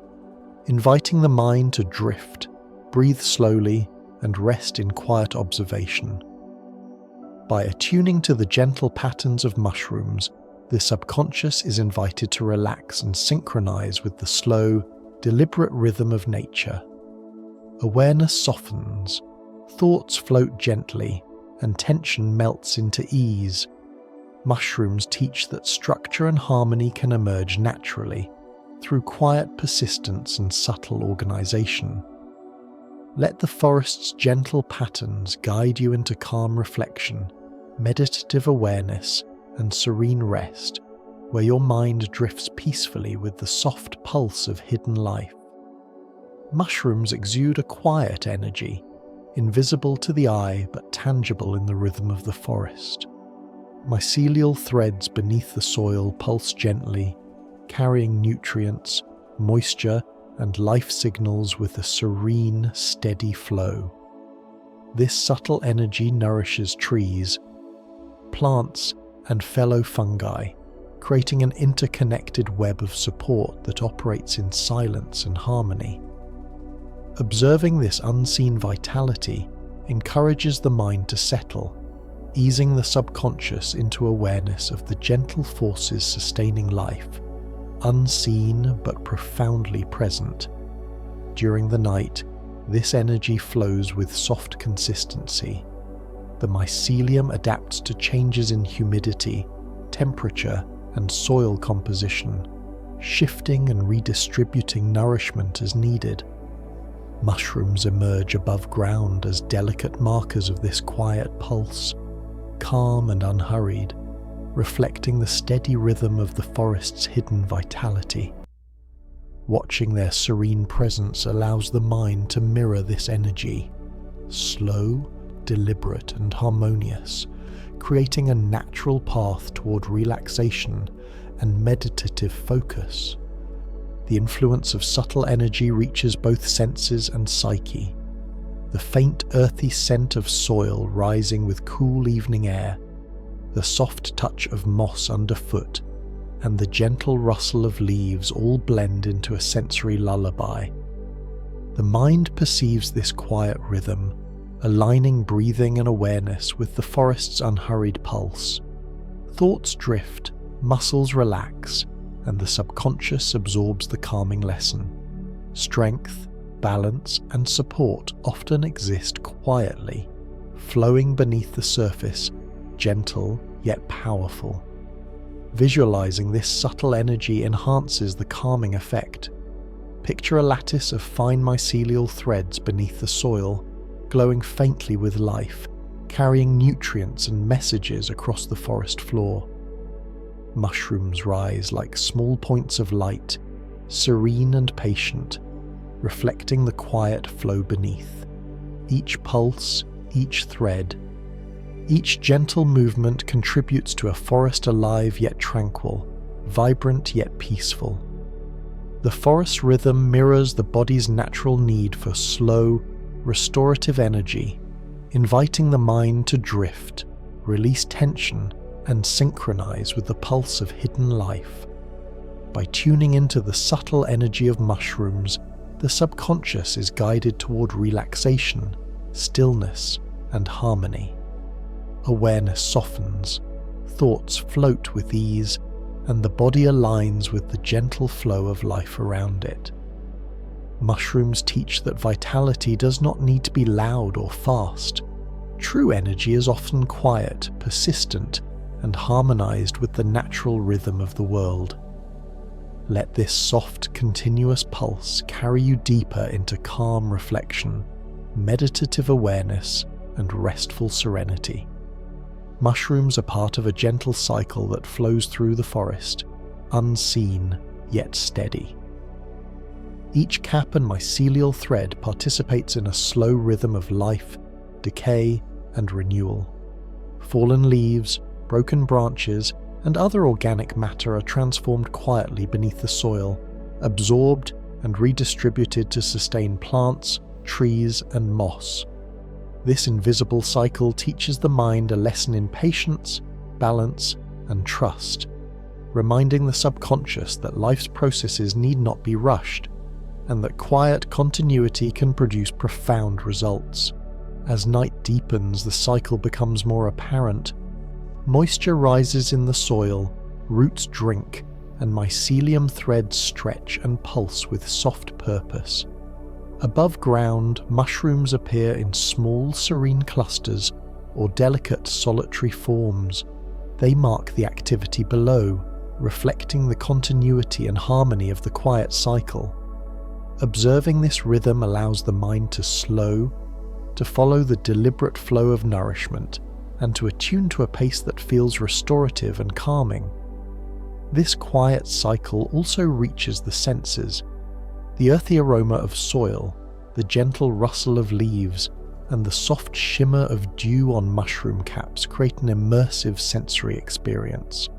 S1: inviting the mind to drift, breathe slowly, and rest in quiet observation. By attuning to the gentle patterns of mushrooms, the subconscious is invited to relax and synchronize with the slow, deliberate rhythm of nature. Awareness softens, thoughts float gently, and tension melts into ease. Mushrooms teach that structure and harmony can emerge naturally, through quiet persistence and subtle organization. Let the forest's gentle patterns guide you into calm reflection, meditative awareness, and serene rest, where your mind drifts peacefully with the soft pulse of hidden life. Mushrooms exude a quiet energy, invisible to the eye but tangible in the rhythm of the forest. Mycelial threads beneath the soil pulse gently, carrying nutrients, moisture, and life signals with a serene, steady flow. This subtle energy nourishes trees, plants, and fellow fungi, creating an interconnected web of support that operates in silence and harmony. Observing this unseen vitality encourages the mind to settle, easing the subconscious into awareness of the gentle forces sustaining life, unseen but profoundly present. During the night, this energy flows with soft consistency. The mycelium adapts to changes in humidity, temperature, and soil composition, shifting and redistributing nourishment as needed. Mushrooms emerge above ground as delicate markers of this quiet pulse, calm and unhurried, reflecting the steady rhythm of the forest's hidden vitality. Watching their serene presence allows the mind to mirror this energy, slow, deliberate, and harmonious, creating a natural path toward relaxation and meditative focus. The influence of subtle energy reaches both senses and psyche. The faint earthy scent of soil rising with cool evening air, the soft touch of moss underfoot, and the gentle rustle of leaves all blend into a sensory lullaby. The mind perceives this quiet rhythm, aligning breathing and awareness with the forest's unhurried pulse. Thoughts drift, muscles relax, and the subconscious absorbs the calming lesson. Strength, balance, and support often exist quietly, flowing beneath the surface, gentle yet powerful. Visualizing this subtle energy enhances the calming effect. Picture a lattice of fine mycelial threads beneath the soil, glowing faintly with life, carrying nutrients and messages across the forest floor. Mushrooms rise like small points of light, serene and patient, reflecting the quiet flow beneath. Each pulse, each thread, each gentle movement contributes to a forest alive yet tranquil, vibrant yet peaceful. The forest's rhythm mirrors the body's natural need for slow, restorative energy, inviting the mind to drift, release tension, and synchronize with the pulse of hidden life. By tuning into the subtle energy of mushrooms, the subconscious is guided toward relaxation, stillness, and harmony. Awareness softens, thoughts float with ease, and the body aligns with the gentle flow of life around it. Mushrooms teach that vitality does not need to be loud or fast. True energy is often quiet, persistent, and harmonized with the natural rhythm of the world. Let this soft, continuous pulse carry you deeper into calm reflection, meditative awareness, and restful serenity. Mushrooms are part of a gentle cycle that flows through the forest, unseen yet steady. Each cap and mycelial thread participates in a slow rhythm of life, decay, and renewal. Fallen leaves, broken branches, and other organic matter are transformed quietly beneath the soil, absorbed and redistributed to sustain plants, trees, and moss. This invisible cycle teaches the mind a lesson in patience, balance, and trust, reminding the subconscious that life's processes need not be rushed, and that quiet continuity can produce profound results. As night deepens, the cycle becomes more apparent. Moisture rises in the soil, roots drink, and mycelium threads stretch and pulse with soft purpose. Above ground, mushrooms appear in small, serene clusters or delicate, solitary forms. They mark the activity below, reflecting the continuity and harmony of the quiet cycle. Observing this rhythm allows the mind to slow, to follow the deliberate flow of nourishment, and to attune to a pace that feels restorative and calming. This quiet cycle also reaches the senses. The earthy aroma of soil, the gentle rustle of leaves, and the soft shimmer of dew on mushroom caps create an immersive sensory experience.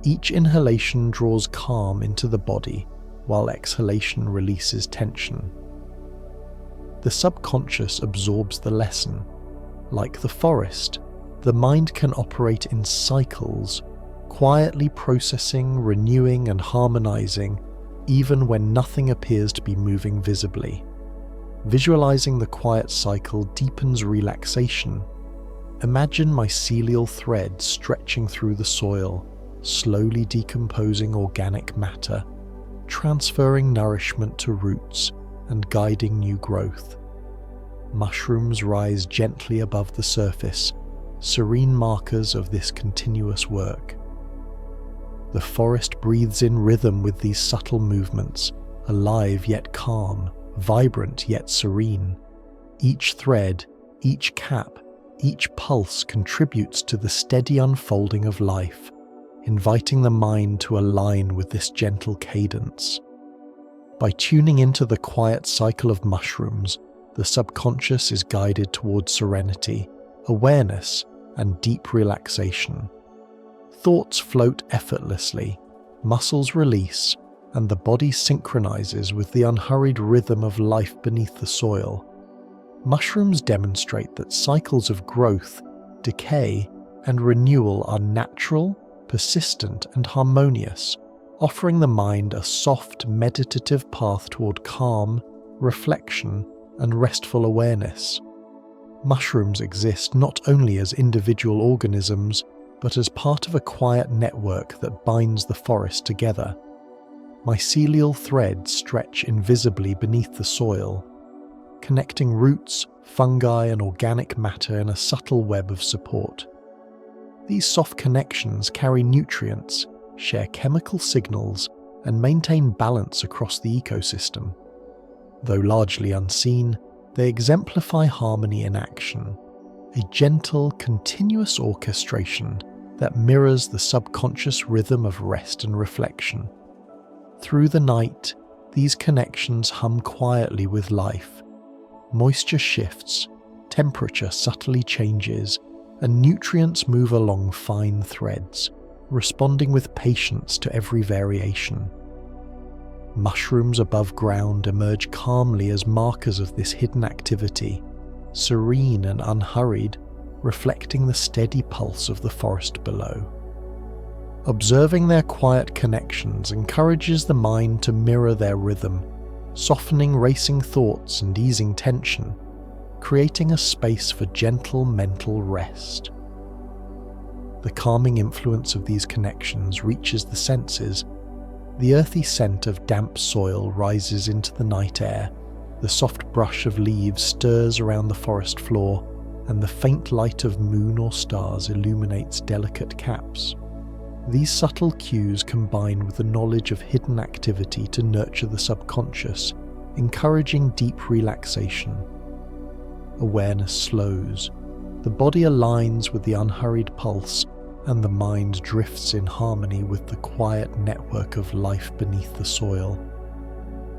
S1: Each inhalation draws calm into the body, while exhalation releases tension. The subconscious absorbs the lesson. Like the forest, the mind can operate in cycles, quietly processing, renewing, and harmonizing, even when nothing appears to be moving visibly. Visualizing the quiet cycle deepens relaxation. Imagine mycelial threads stretching through the soil, slowly decomposing organic matter, transferring nourishment to roots and guiding new growth. Mushrooms rise gently above the surface, serene markers of this continuous work. The forest breathes in rhythm with these subtle movements, alive yet calm, vibrant yet serene. Each thread, each cap, each pulse contributes to the steady unfolding of life, inviting the mind to align with this gentle cadence. By tuning into the quiet cycle of mushrooms, the subconscious is guided towards serenity, awareness, and deep relaxation. Thoughts float effortlessly, muscles release, and the body synchronizes with the unhurried rhythm of life beneath the soil. Mushrooms demonstrate that cycles of growth, decay, and renewal are natural, persistent, and harmonious, offering the mind a soft, meditative path toward calm, reflection, and restful awareness. Mushrooms exist not only as individual organisms, but as part of a quiet network that binds the forest together. Mycelial threads stretch invisibly beneath the soil, connecting roots, fungi, and organic matter in a subtle web of support. These soft connections carry nutrients, share chemical signals, and maintain balance across the ecosystem. Though largely unseen, they exemplify harmony in action, a gentle, continuous orchestration that mirrors the subconscious rhythm of rest and reflection. Through the night, these connections hum quietly with life. Moisture shifts, temperature subtly changes, and nutrients move along fine threads, responding with patience to every variation. Mushrooms above ground emerge calmly as markers of this hidden activity, serene and unhurried, reflecting the steady pulse of the forest below. Observing their quiet connections encourages the mind to mirror their rhythm, softening racing thoughts and easing tension, creating a space for gentle mental rest. The calming influence of these connections reaches the senses. The earthy scent of damp soil rises into the night air, the soft brush of leaves stirs around the forest floor, and the faint light of moon or stars illuminates delicate caps. These subtle cues combine with the knowledge of hidden activity to nurture the subconscious, encouraging deep relaxation. Awareness slows, the body aligns with the unhurried pulse, and the mind drifts in harmony with the quiet network of life beneath the soil.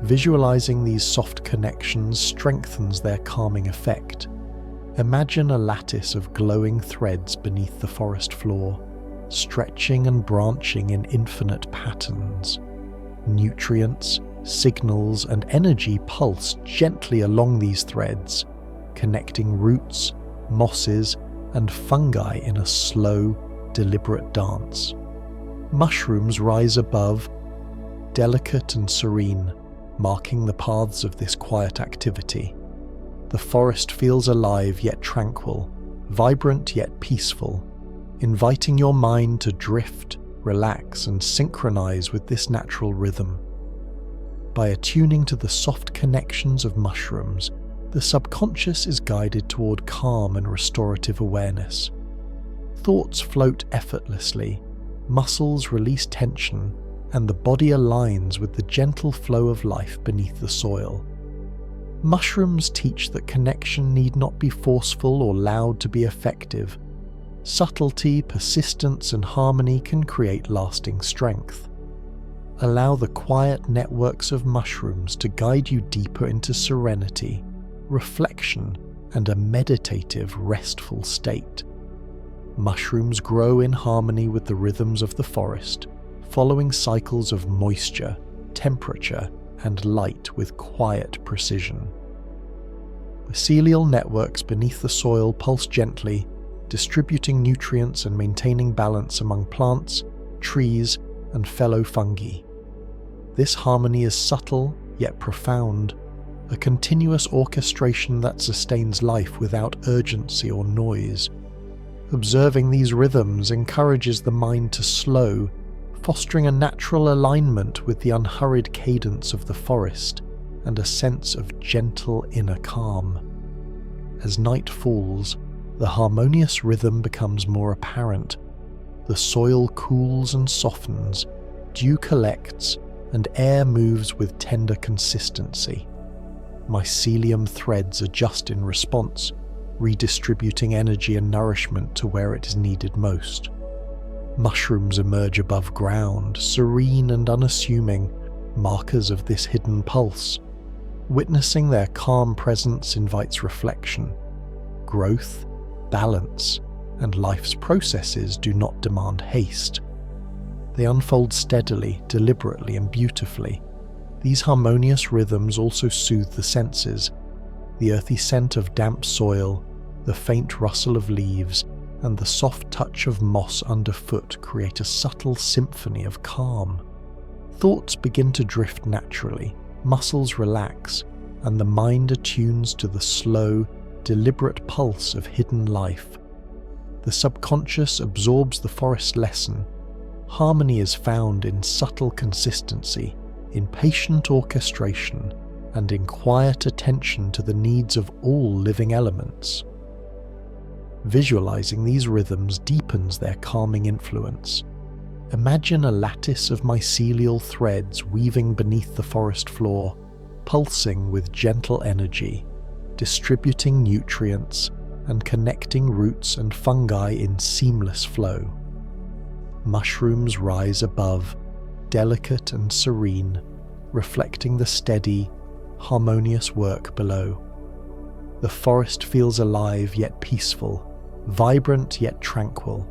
S1: Visualizing these soft connections strengthens their calming effect. Imagine a lattice of glowing threads beneath the forest floor, stretching and branching in infinite patterns. Nutrients, signals, and energy pulse gently along these threads, connecting roots, mosses, and fungi in a slow, deliberate dance. Mushrooms rise above, delicate and serene, marking the paths of this quiet activity. The forest feels alive yet tranquil, vibrant yet peaceful, inviting your mind to drift, relax, and synchronize with this natural rhythm. By attuning to the soft connections of mushrooms, the subconscious is guided toward calm and restorative awareness. Thoughts float effortlessly, muscles release tension, and the body aligns with the gentle flow of life beneath the soil. Mushrooms teach that connection need not be forceful or loud to be effective. Subtlety, persistence, and harmony can create lasting strength. Allow the quiet networks of mushrooms to guide you deeper into serenity, reflection, and a meditative, restful state. Mushrooms grow in harmony with the rhythms of the forest, following cycles of moisture, temperature, and light with quiet precision. Mycelial networks beneath the soil pulse gently, distributing nutrients and maintaining balance among plants, trees, and fellow fungi. This harmony is subtle yet profound, a continuous orchestration that sustains life without urgency or noise. Observing these rhythms encourages the mind to slow, fostering a natural alignment with the unhurried cadence of the forest and a sense of gentle inner calm. As night falls, the harmonious rhythm becomes more apparent. The soil cools and softens, dew collects, and air moves with tender consistency. Mycelium threads adjust in response, redistributing energy and nourishment to where it is needed most. Mushrooms emerge above ground, serene and unassuming, markers of this hidden pulse. Witnessing their calm presence invites reflection. Growth, balance, and life's processes do not demand haste. They unfold steadily, deliberately, and beautifully. These harmonious rhythms also soothe the senses. The earthy scent of damp soil, the faint rustle of leaves, and the soft touch of moss underfoot create a subtle symphony of calm. Thoughts begin to drift naturally, muscles relax, and the mind attunes to the slow, deliberate pulse of hidden life. The subconscious absorbs the forest lesson. Harmony is found in subtle consistency, in patient orchestration, and in quiet attention to the needs of all living elements. Visualizing these rhythms deepens their calming influence. Imagine a lattice of mycelial threads weaving beneath the forest floor, pulsing with gentle energy, distributing nutrients and connecting roots and fungi in seamless flow. Mushrooms rise above, delicate and serene, reflecting the steady, harmonious work below. The forest feels alive yet peaceful, vibrant yet tranquil.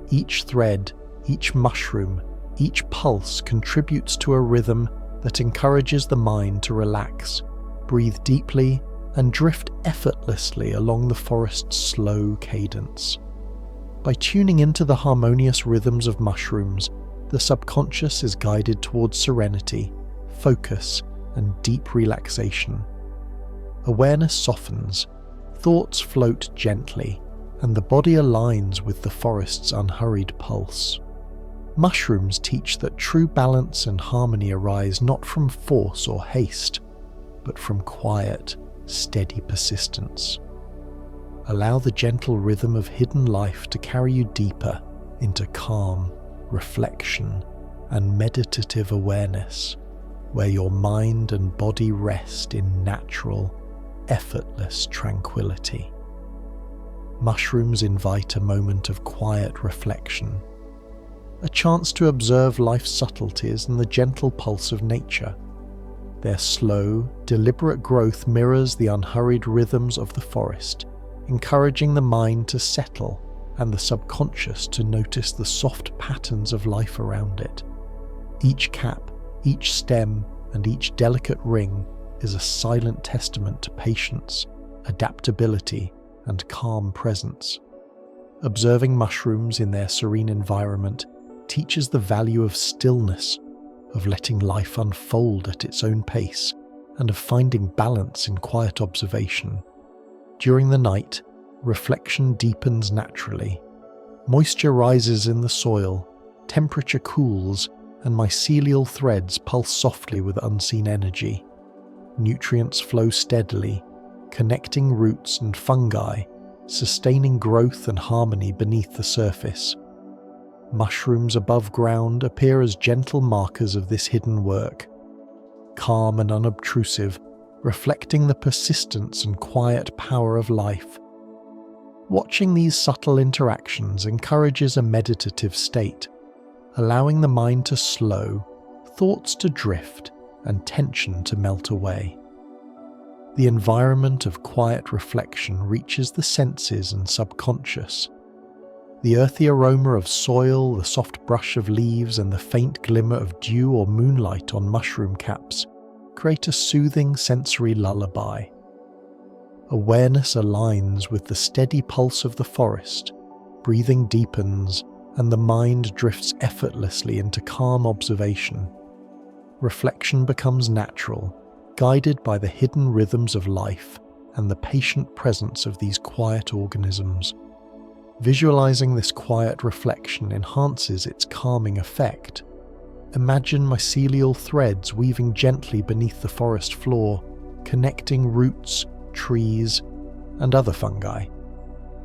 S1: Each thread, each mushroom, each pulse contributes to a rhythm that encourages the mind to relax, breathe deeply, and drift effortlessly along the forest's slow cadence. By tuning into the harmonious rhythms of mushrooms, the subconscious is guided towards serenity, focus, and deep relaxation. Awareness softens, thoughts float gently, and the body aligns with the forest's unhurried pulse. Mushrooms teach that true balance and harmony arise not from force or haste, but from quiet, steady persistence. Allow the gentle rhythm of hidden life to carry you deeper into calm, reflection, and meditative awareness, where your mind and body rest in natural, effortless tranquility. Mushrooms invite a moment of quiet reflection, a chance to observe life's subtleties and the gentle pulse of nature. Their slow, deliberate growth mirrors the unhurried rhythms of the forest, encouraging the mind to settle and the subconscious to notice the soft patterns of life around it. Each cap, each stem, and each delicate ring is a silent testament to patience, adaptability, and calm presence. Observing mushrooms in their serene environment teaches the value of stillness, of letting life unfold at its own pace, and of finding balance in quiet observation. During the night, reflection deepens naturally. Moisture rises in the soil, temperature cools, and mycelial threads pulse softly with unseen energy. Nutrients flow steadily, connecting roots and fungi, sustaining growth and harmony beneath the surface. Mushrooms above ground appear as gentle markers of this hidden work, calm and unobtrusive, reflecting the persistence and quiet power of life. Watching these subtle interactions encourages a meditative state, allowing the mind to slow, thoughts to drift, and tension to melt away. The environment of quiet reflection reaches the senses and subconscious. The earthy aroma of soil, the soft brush of leaves, and the faint glimmer of dew or moonlight on mushroom caps create a soothing sensory lullaby. Awareness aligns with the steady pulse of the forest, breathing deepens, and the mind drifts effortlessly into calm observation. Reflection becomes natural, guided by the hidden rhythms of life and the patient presence of these quiet organisms. Visualizing this quiet reflection enhances its calming effect. Imagine mycelial threads weaving gently beneath the forest floor, connecting roots, trees, and other fungi.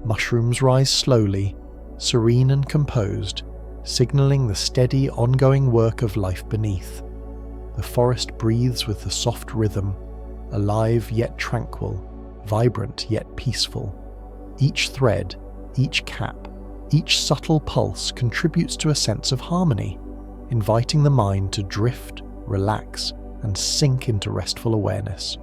S1: Mushrooms rise slowly, serene and composed, signaling the steady, ongoing work of life beneath. The forest breathes with the soft rhythm, alive yet tranquil, vibrant yet peaceful. Each thread, each cap, each subtle pulse contributes to a sense of harmony, inviting the mind to drift, relax, and sink into restful awareness.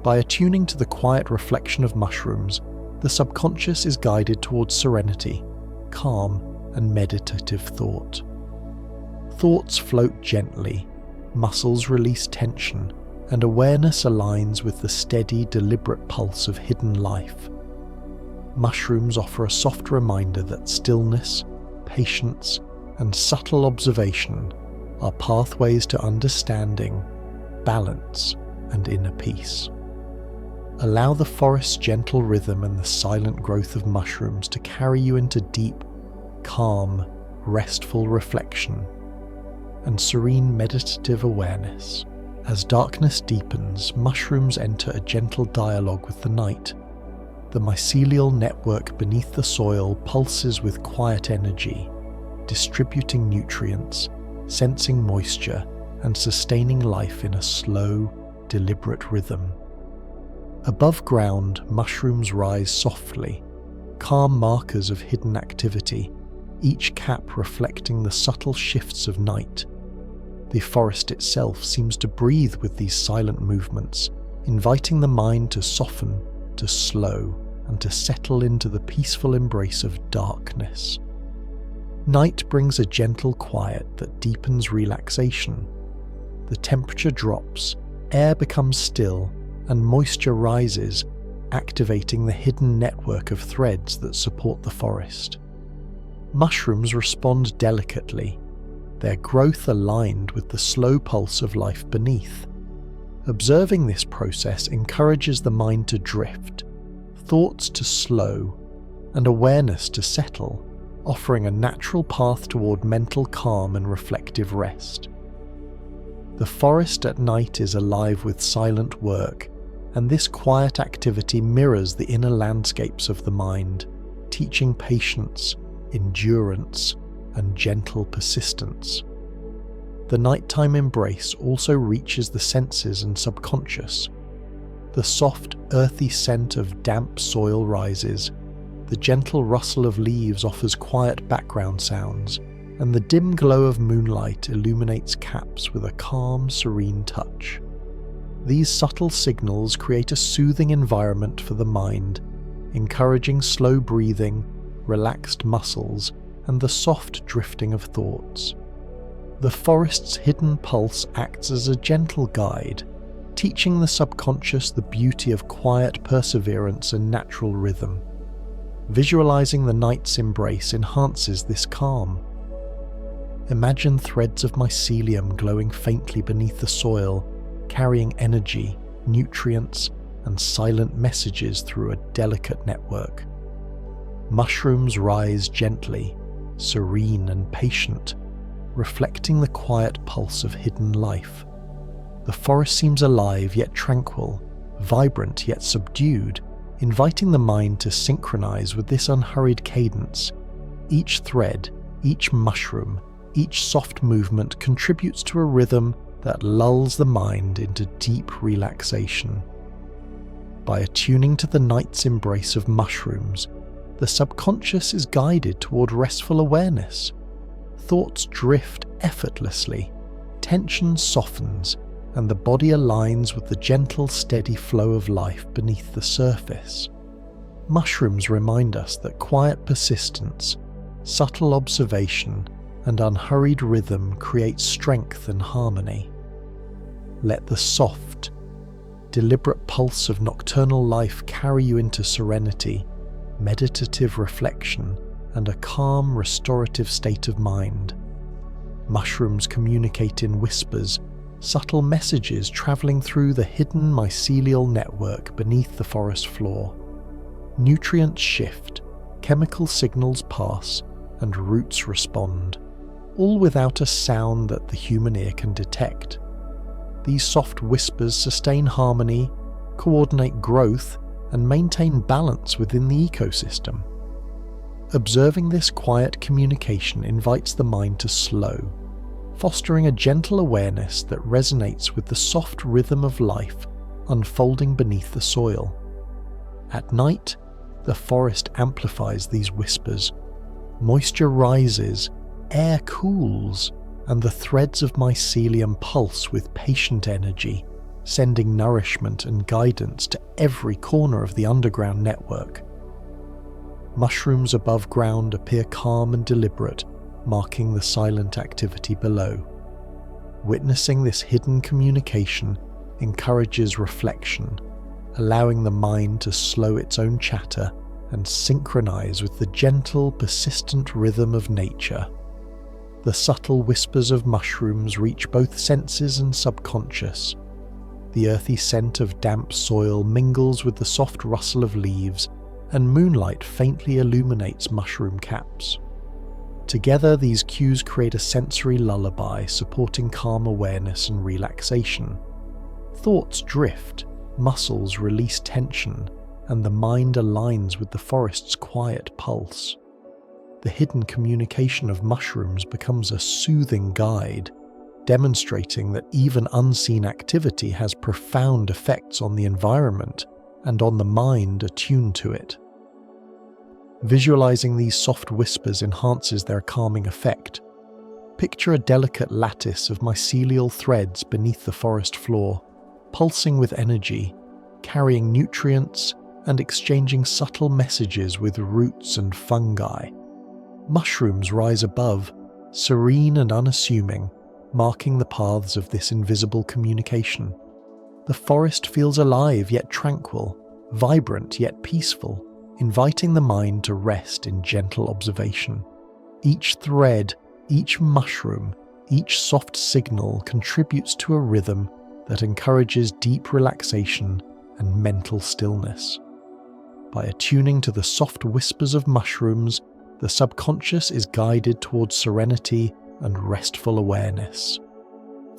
S1: By attuning to the quiet reflection of mushrooms, the subconscious is guided towards serenity, calm, and meditative thought. Thoughts float gently, muscles release tension, and awareness aligns with the steady, deliberate pulse of hidden life. Mushrooms offer a soft reminder that stillness, patience, and subtle observation are pathways to understanding, balance, and inner peace. Allow the forest's gentle rhythm and the silent growth of mushrooms to carry you into deep, calm, restful reflection and serene meditative awareness. As darkness deepens, mushrooms enter a gentle dialogue with the night. The mycelial network beneath the soil pulses with quiet energy, distributing nutrients, sensing moisture, and sustaining life in a slow, deliberate rhythm. Above ground, mushrooms rise softly, calm markers of hidden activity, each cap reflecting the subtle shifts of night. The forest itself seems to breathe with these silent movements, inviting the mind to soften, to slow, and to settle into the peaceful embrace of darkness. Night brings a gentle quiet that deepens relaxation. The temperature drops, air becomes still, and moisture rises, activating the hidden network of threads that support the forest. Mushrooms respond delicately, their growth aligned with the slow pulse of life beneath. Observing this process encourages the mind to drift, thoughts to slow, and awareness to settle, offering a natural path toward mental calm and reflective rest. The forest at night is alive with silent work, and this quiet activity mirrors the inner landscapes of the mind, teaching patience, endurance, and gentle persistence. The nighttime embrace also reaches the senses and subconscious. The soft, earthy scent of damp soil rises, the gentle rustle of leaves offers quiet background sounds, and the dim glow of moonlight illuminates caps with a calm, serene touch. These subtle signals create a soothing environment for the mind, encouraging slow breathing, relaxed muscles, and the soft drifting of thoughts. The forest's hidden pulse acts as a gentle guide, teaching the subconscious the beauty of quiet perseverance and natural rhythm. Visualizing the night's embrace enhances this calm. Imagine threads of mycelium glowing faintly beneath the soil, carrying energy, nutrients, and silent messages through a delicate network. Mushrooms rise gently, serene and patient, reflecting the quiet pulse of hidden life. The forest seems alive yet tranquil, vibrant yet subdued, inviting the mind to synchronize with this unhurried cadence. Each thread, each mushroom, each soft movement contributes to a rhythm that lulls the mind into deep relaxation. By attuning to the night's embrace of mushrooms, the subconscious is guided toward restful awareness. Thoughts drift effortlessly, tension softens, and the body aligns with the gentle, steady flow of life beneath the surface. Mushrooms remind us that quiet persistence, subtle observation, and unhurried rhythm create strength and harmony. Let the soft, deliberate pulse of nocturnal life carry you into serenity, meditative reflection, and a calm, restorative state of mind. Mushrooms communicate in whispers, subtle messages traveling through the hidden mycelial network beneath the forest floor. Nutrients shift, chemical signals pass, and roots respond, all without a sound that the human ear can detect. These soft whispers sustain harmony, coordinate growth, and maintain balance within the ecosystem. Observing this quiet communication invites the mind to slow, fostering a gentle awareness that resonates with the soft rhythm of life unfolding beneath the soil. At night, the forest amplifies these whispers. Moisture rises, air cools, and the threads of mycelium pulse with patient energy, sending nourishment and guidance to every corner of the underground network. Mushrooms above ground appear calm and deliberate, marking the silent activity below. Witnessing this hidden communication encourages reflection, allowing the mind to slow its own chatter and synchronize with the gentle, persistent rhythm of nature. The subtle whispers of mushrooms reach both senses and subconscious. The earthy scent of damp soil mingles with the soft rustle of leaves, and moonlight faintly illuminates mushroom caps. Together, these cues create a sensory lullaby supporting calm awareness and relaxation. Thoughts drift, muscles release tension, and the mind aligns with the forest's quiet pulse. The hidden communication of mushrooms becomes a soothing guide, demonstrating that even unseen activity has profound effects on the environment and on the mind attuned to it. Visualizing these soft whispers enhances their calming effect. Picture a delicate lattice of mycelial threads beneath the forest floor, pulsing with energy, carrying nutrients and exchanging subtle messages with roots and fungi. Mushrooms rise above, serene and unassuming, marking the paths of this invisible communication. The forest feels alive yet tranquil, vibrant yet peaceful, inviting the mind to rest in gentle observation. Each thread, each mushroom, each soft signal contributes to a rhythm that encourages deep relaxation and mental stillness. By attuning to the soft whispers of mushrooms, the subconscious is guided towards serenity and restful awareness.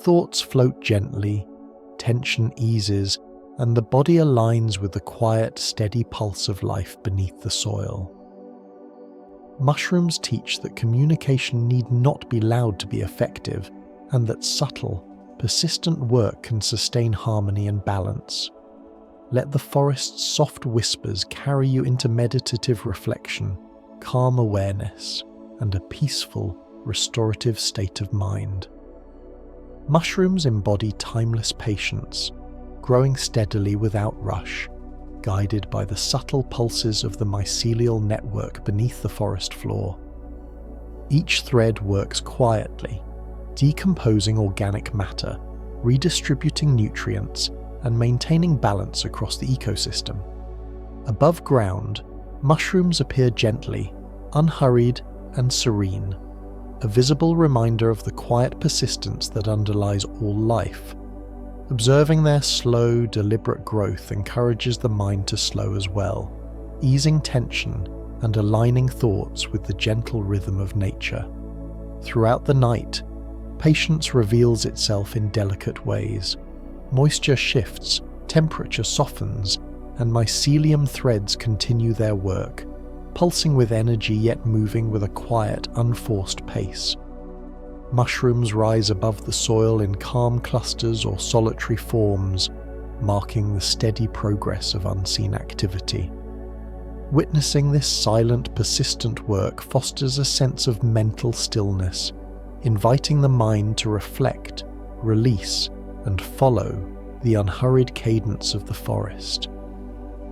S1: Thoughts float gently, tension eases, and the body aligns with the quiet, steady pulse of life beneath the soil. Mushrooms teach that communication need not be loud to be effective, and that subtle, persistent work can sustain harmony and balance. Let the forest's soft whispers carry you into meditative reflection, calm awareness, and a peaceful, restorative state of mind. Mushrooms embody timeless patience, growing steadily without rush, guided by the subtle pulses of the mycelial network beneath the forest floor. Each thread works quietly, decomposing organic matter, redistributing nutrients, and maintaining balance across the ecosystem. Above ground, mushrooms appear gently, unhurried and serene, a visible reminder of the quiet persistence that underlies all life. Observing their slow, deliberate growth encourages the mind to slow as well, easing tension and aligning thoughts with the gentle rhythm of nature. Throughout the night, patience reveals itself in delicate ways. Moisture shifts, temperature softens, and mycelium threads continue their work, pulsing with energy yet moving with a quiet, unforced pace. Mushrooms rise above the soil in calm clusters or solitary forms, marking the steady progress of unseen activity. Witnessing this silent, persistent work fosters a sense of mental stillness, inviting the mind to reflect, release, and follow the unhurried cadence of the forest.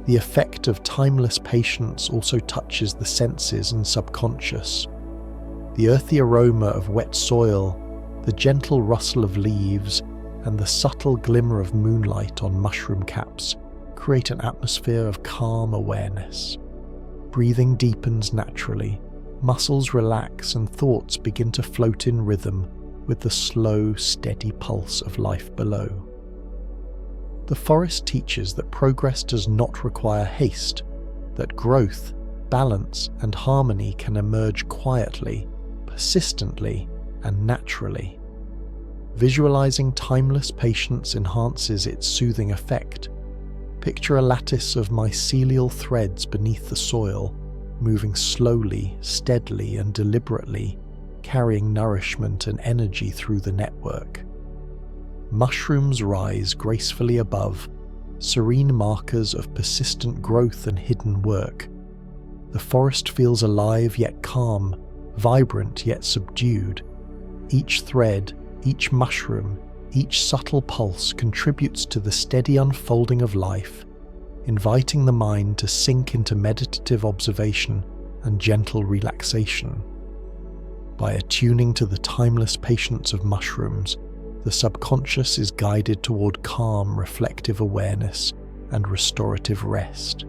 S1: The effect of timeless patience also touches the senses and subconscious. The earthy aroma of wet soil, the gentle rustle of leaves, and the subtle glimmer of moonlight on mushroom caps create an atmosphere of calm awareness. Breathing deepens naturally, muscles relax, and thoughts begin to float in rhythm with the slow, steady pulse of life below. The forest teaches that progress does not require haste, that growth, balance, and harmony can emerge quietly, persistently, and naturally. Visualizing timeless patience enhances its soothing effect. Picture a lattice of mycelial threads beneath the soil, moving slowly, steadily, and deliberately, carrying nourishment and energy through the network. Mushrooms rise gracefully above, serene markers of persistent growth and hidden work. The forest feels alive yet calm, vibrant yet subdued. Each thread, each mushroom, each subtle pulse contributes to the steady unfolding of life, inviting the mind to sink into meditative observation and gentle relaxation. By attuning to the timeless patience of mushrooms, the subconscious is guided toward calm, reflective awareness and restorative rest.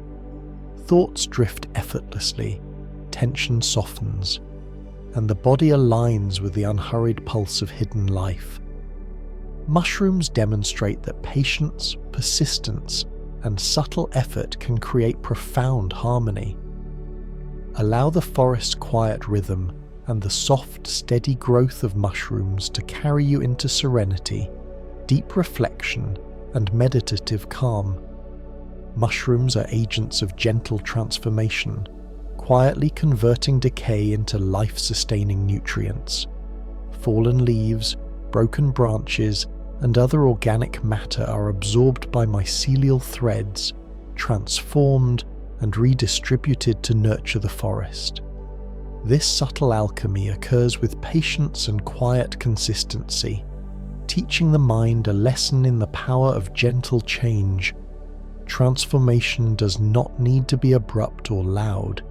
S1: Thoughts drift effortlessly, tension softens, and the body aligns with the unhurried pulse of hidden life. Mushrooms demonstrate that patience, persistence, and subtle effort can create profound harmony. Allow the forest's quiet rhythm and the soft, steady growth of mushrooms to carry you into serenity, deep reflection, and meditative calm. Mushrooms are agents of gentle transformation, quietly converting decay into life-sustaining nutrients. Fallen leaves, broken branches, and other organic matter are absorbed by mycelial threads, transformed, and redistributed to nurture the forest. This subtle alchemy occurs with patience and quiet consistency, teaching the mind a lesson in the power of gentle change. Transformation does not need to be abrupt or loud.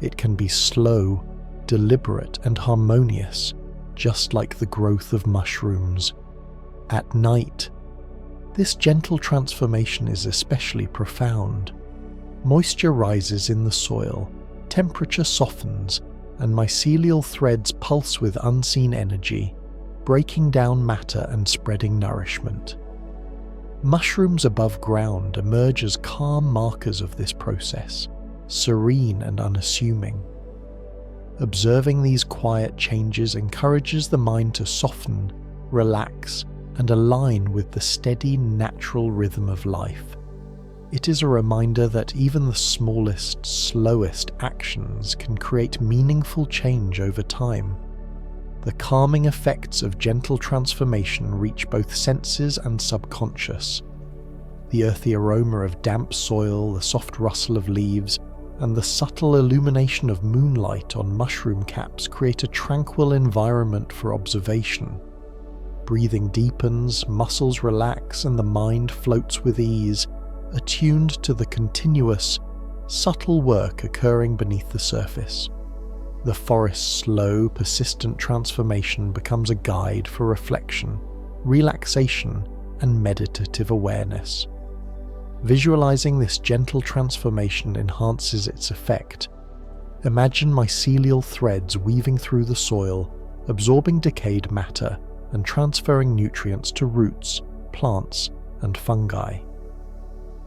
S1: It can be slow, deliberate, and harmonious, just like the growth of mushrooms. At night, this gentle transformation is especially profound. Moisture rises in the soil, temperature softens, and mycelial threads pulse with unseen energy, breaking down matter and spreading nourishment. Mushrooms above ground emerge as calm markers of this process, serene and unassuming. Observing these quiet changes encourages the mind to soften, relax, and align with the steady, natural rhythm of life. It is a reminder that even the smallest, slowest actions can create meaningful change over time. The calming effects of gentle transformation reach both senses and subconscious. The earthy aroma of damp soil, the soft rustle of leaves, and the subtle illumination of moonlight on mushroom caps create a tranquil environment for observation. Breathing deepens, muscles relax, and the mind floats with ease, attuned to the continuous, subtle work occurring beneath the surface. The forest's slow, persistent transformation becomes a guide for reflection, relaxation, and meditative awareness. Visualizing this gentle transformation enhances its effect. Imagine mycelial threads weaving through the soil, absorbing decayed matter and transferring nutrients to roots, plants, and fungi.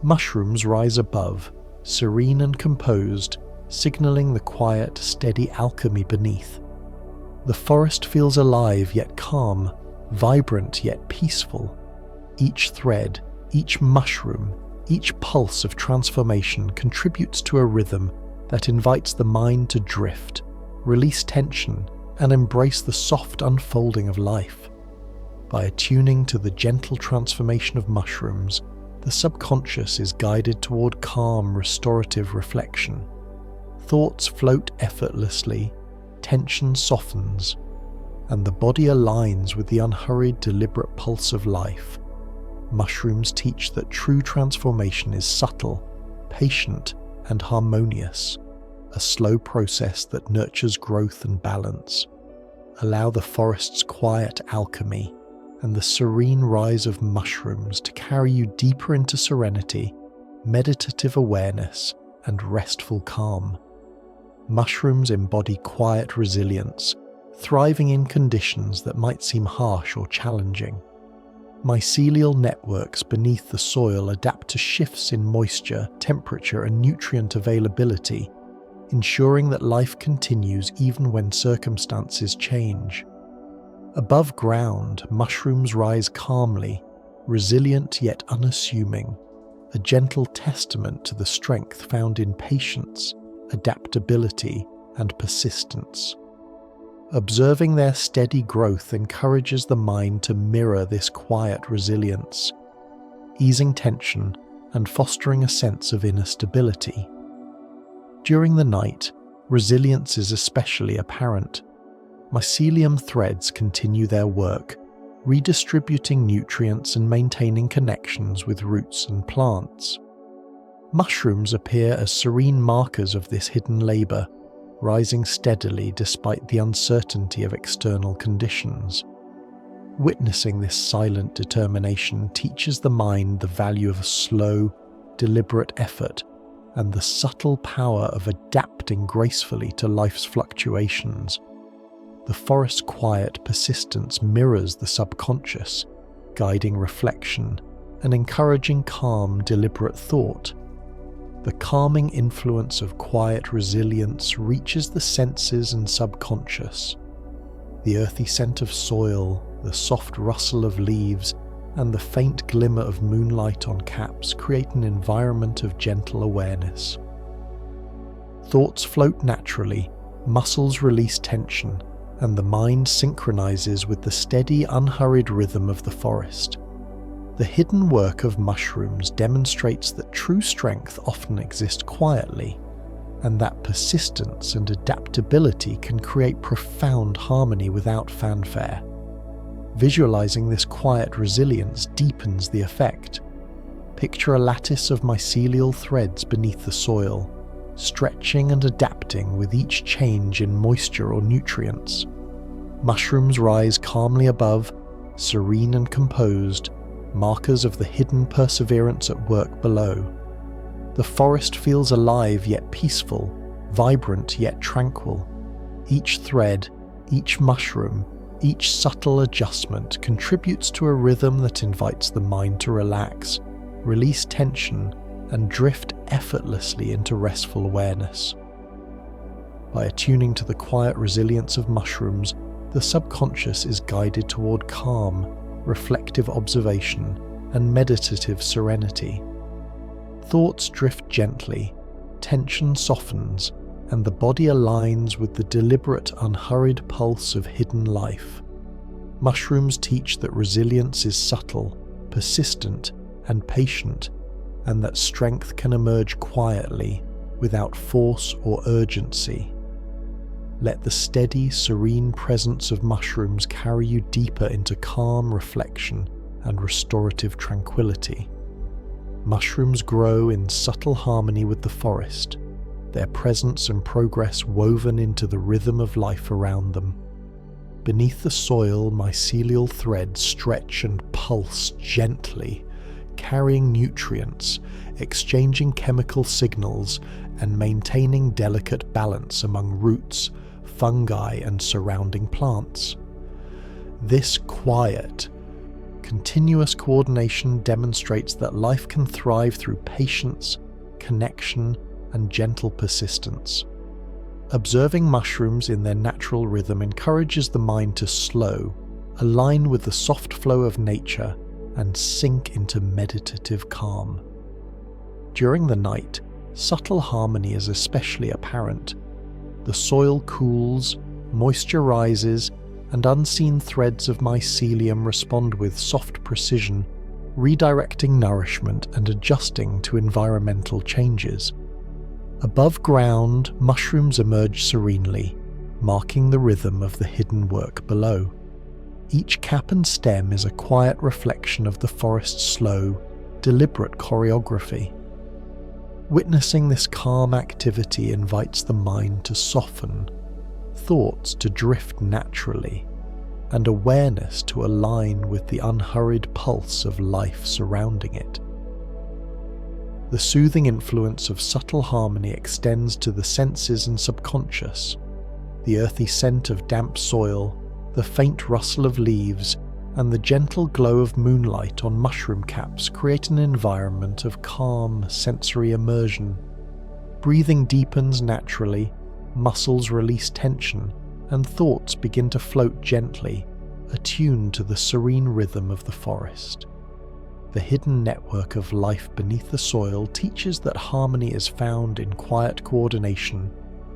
S1: Mushrooms rise above, serene and composed, signaling the quiet, steady alchemy beneath. The forest feels alive yet calm, vibrant yet peaceful. Each thread, each mushroom, each pulse of transformation contributes to a rhythm that invites the mind to drift, release tension, and embrace the soft unfolding of life. By attuning to the gentle transformation of mushrooms, the subconscious is guided toward calm, restorative reflection. Thoughts float effortlessly, tension softens, and the body aligns with the unhurried, deliberate pulse of life. Mushrooms teach that true transformation is subtle, patient, and harmonious, a slow process that nurtures growth and balance. Allow the forest's quiet alchemy and the serene rise of mushrooms to carry you deeper into serenity, meditative awareness, and restful calm. Mushrooms embody quiet resilience, thriving in conditions that might seem harsh or challenging. Mycelial networks beneath the soil adapt to shifts in moisture, temperature, and nutrient availability, ensuring that life continues even when circumstances change. Above ground, mushrooms rise calmly, resilient yet unassuming, a gentle testament to the strength found in patience, adaptability, and persistence. Observing their steady growth encourages the mind to mirror this quiet resilience, easing tension and fostering a sense of inner stability. During the night, resilience is especially apparent. Mycelium threads continue their work, redistributing nutrients and maintaining connections with roots and plants. Mushrooms appear as serene markers of this hidden labor, rising steadily despite the uncertainty of external conditions. Witnessing this silent determination teaches the mind the value of a slow, deliberate effort and the subtle power of adapting gracefully to life's fluctuations. The forest's quiet persistence mirrors the subconscious, guiding reflection and encouraging calm, deliberate thought. The calming influence of quiet resilience reaches the senses and subconscious. The earthy scent of soil, the soft rustle of leaves, and the faint glimmer of moonlight on caps create an environment of gentle awareness. Thoughts float naturally, muscles release tension, and the mind synchronizes with the steady, unhurried rhythm of the forest. The hidden work of mushrooms demonstrates that true strength often exists quietly, and that persistence and adaptability can create profound harmony without fanfare. Visualizing this quiet resilience deepens the effect. Picture a lattice of mycelial threads beneath the soil, stretching and adapting with each change in moisture or nutrients. Mushrooms rise calmly above, serene and composed, markers of the hidden perseverance at work below. The forest feels alive yet peaceful, vibrant yet tranquil. Each thread, each mushroom, each subtle adjustment contributes to a rhythm that invites the mind to relax, release tension, and drift effortlessly into restful awareness. By attuning to the quiet resilience of mushrooms, the subconscious is guided toward calm, reflective observation, and meditative serenity. Thoughts drift gently, tension softens, and the body aligns with the deliberate, unhurried pulse of hidden life. Mushrooms teach that resilience is subtle, persistent, and patient, and that strength can emerge quietly, without force or urgency. Let the steady, serene presence of mushrooms carry you deeper into calm reflection and restorative tranquility. Mushrooms grow in subtle harmony with the forest, their presence and progress woven into the rhythm of life around them. Beneath the soil, mycelial threads stretch and pulse gently, carrying nutrients, exchanging chemical signals, and maintaining delicate balance among roots, fungi, and surrounding plants. This quiet, continuous coordination demonstrates that life can thrive through patience, connection, and gentle persistence. Observing mushrooms in their natural rhythm encourages the mind to slow, align with the soft flow of nature, and sink into meditative calm. During the night, subtle harmony is especially apparent. The soil cools, moisture rises, and unseen threads of mycelium respond with soft precision, redirecting nourishment and adjusting to environmental changes. Above ground, mushrooms emerge serenely, marking the rhythm of the hidden work below. Each cap and stem is a quiet reflection of the forest's slow, deliberate choreography. Witnessing this calm activity invites the mind to soften, thoughts to drift naturally, and awareness to align with the unhurried pulse of life surrounding it. The soothing influence of subtle harmony extends to the senses and subconscious. The earthy scent of damp soil, the faint rustle of leaves, and the gentle glow of moonlight on mushroom caps create an environment of calm, sensory immersion. Breathing deepens naturally, muscles release tension, and thoughts begin to float gently, attuned to the serene rhythm of the forest. The hidden network of life beneath the soil teaches that harmony is found in quiet coordination,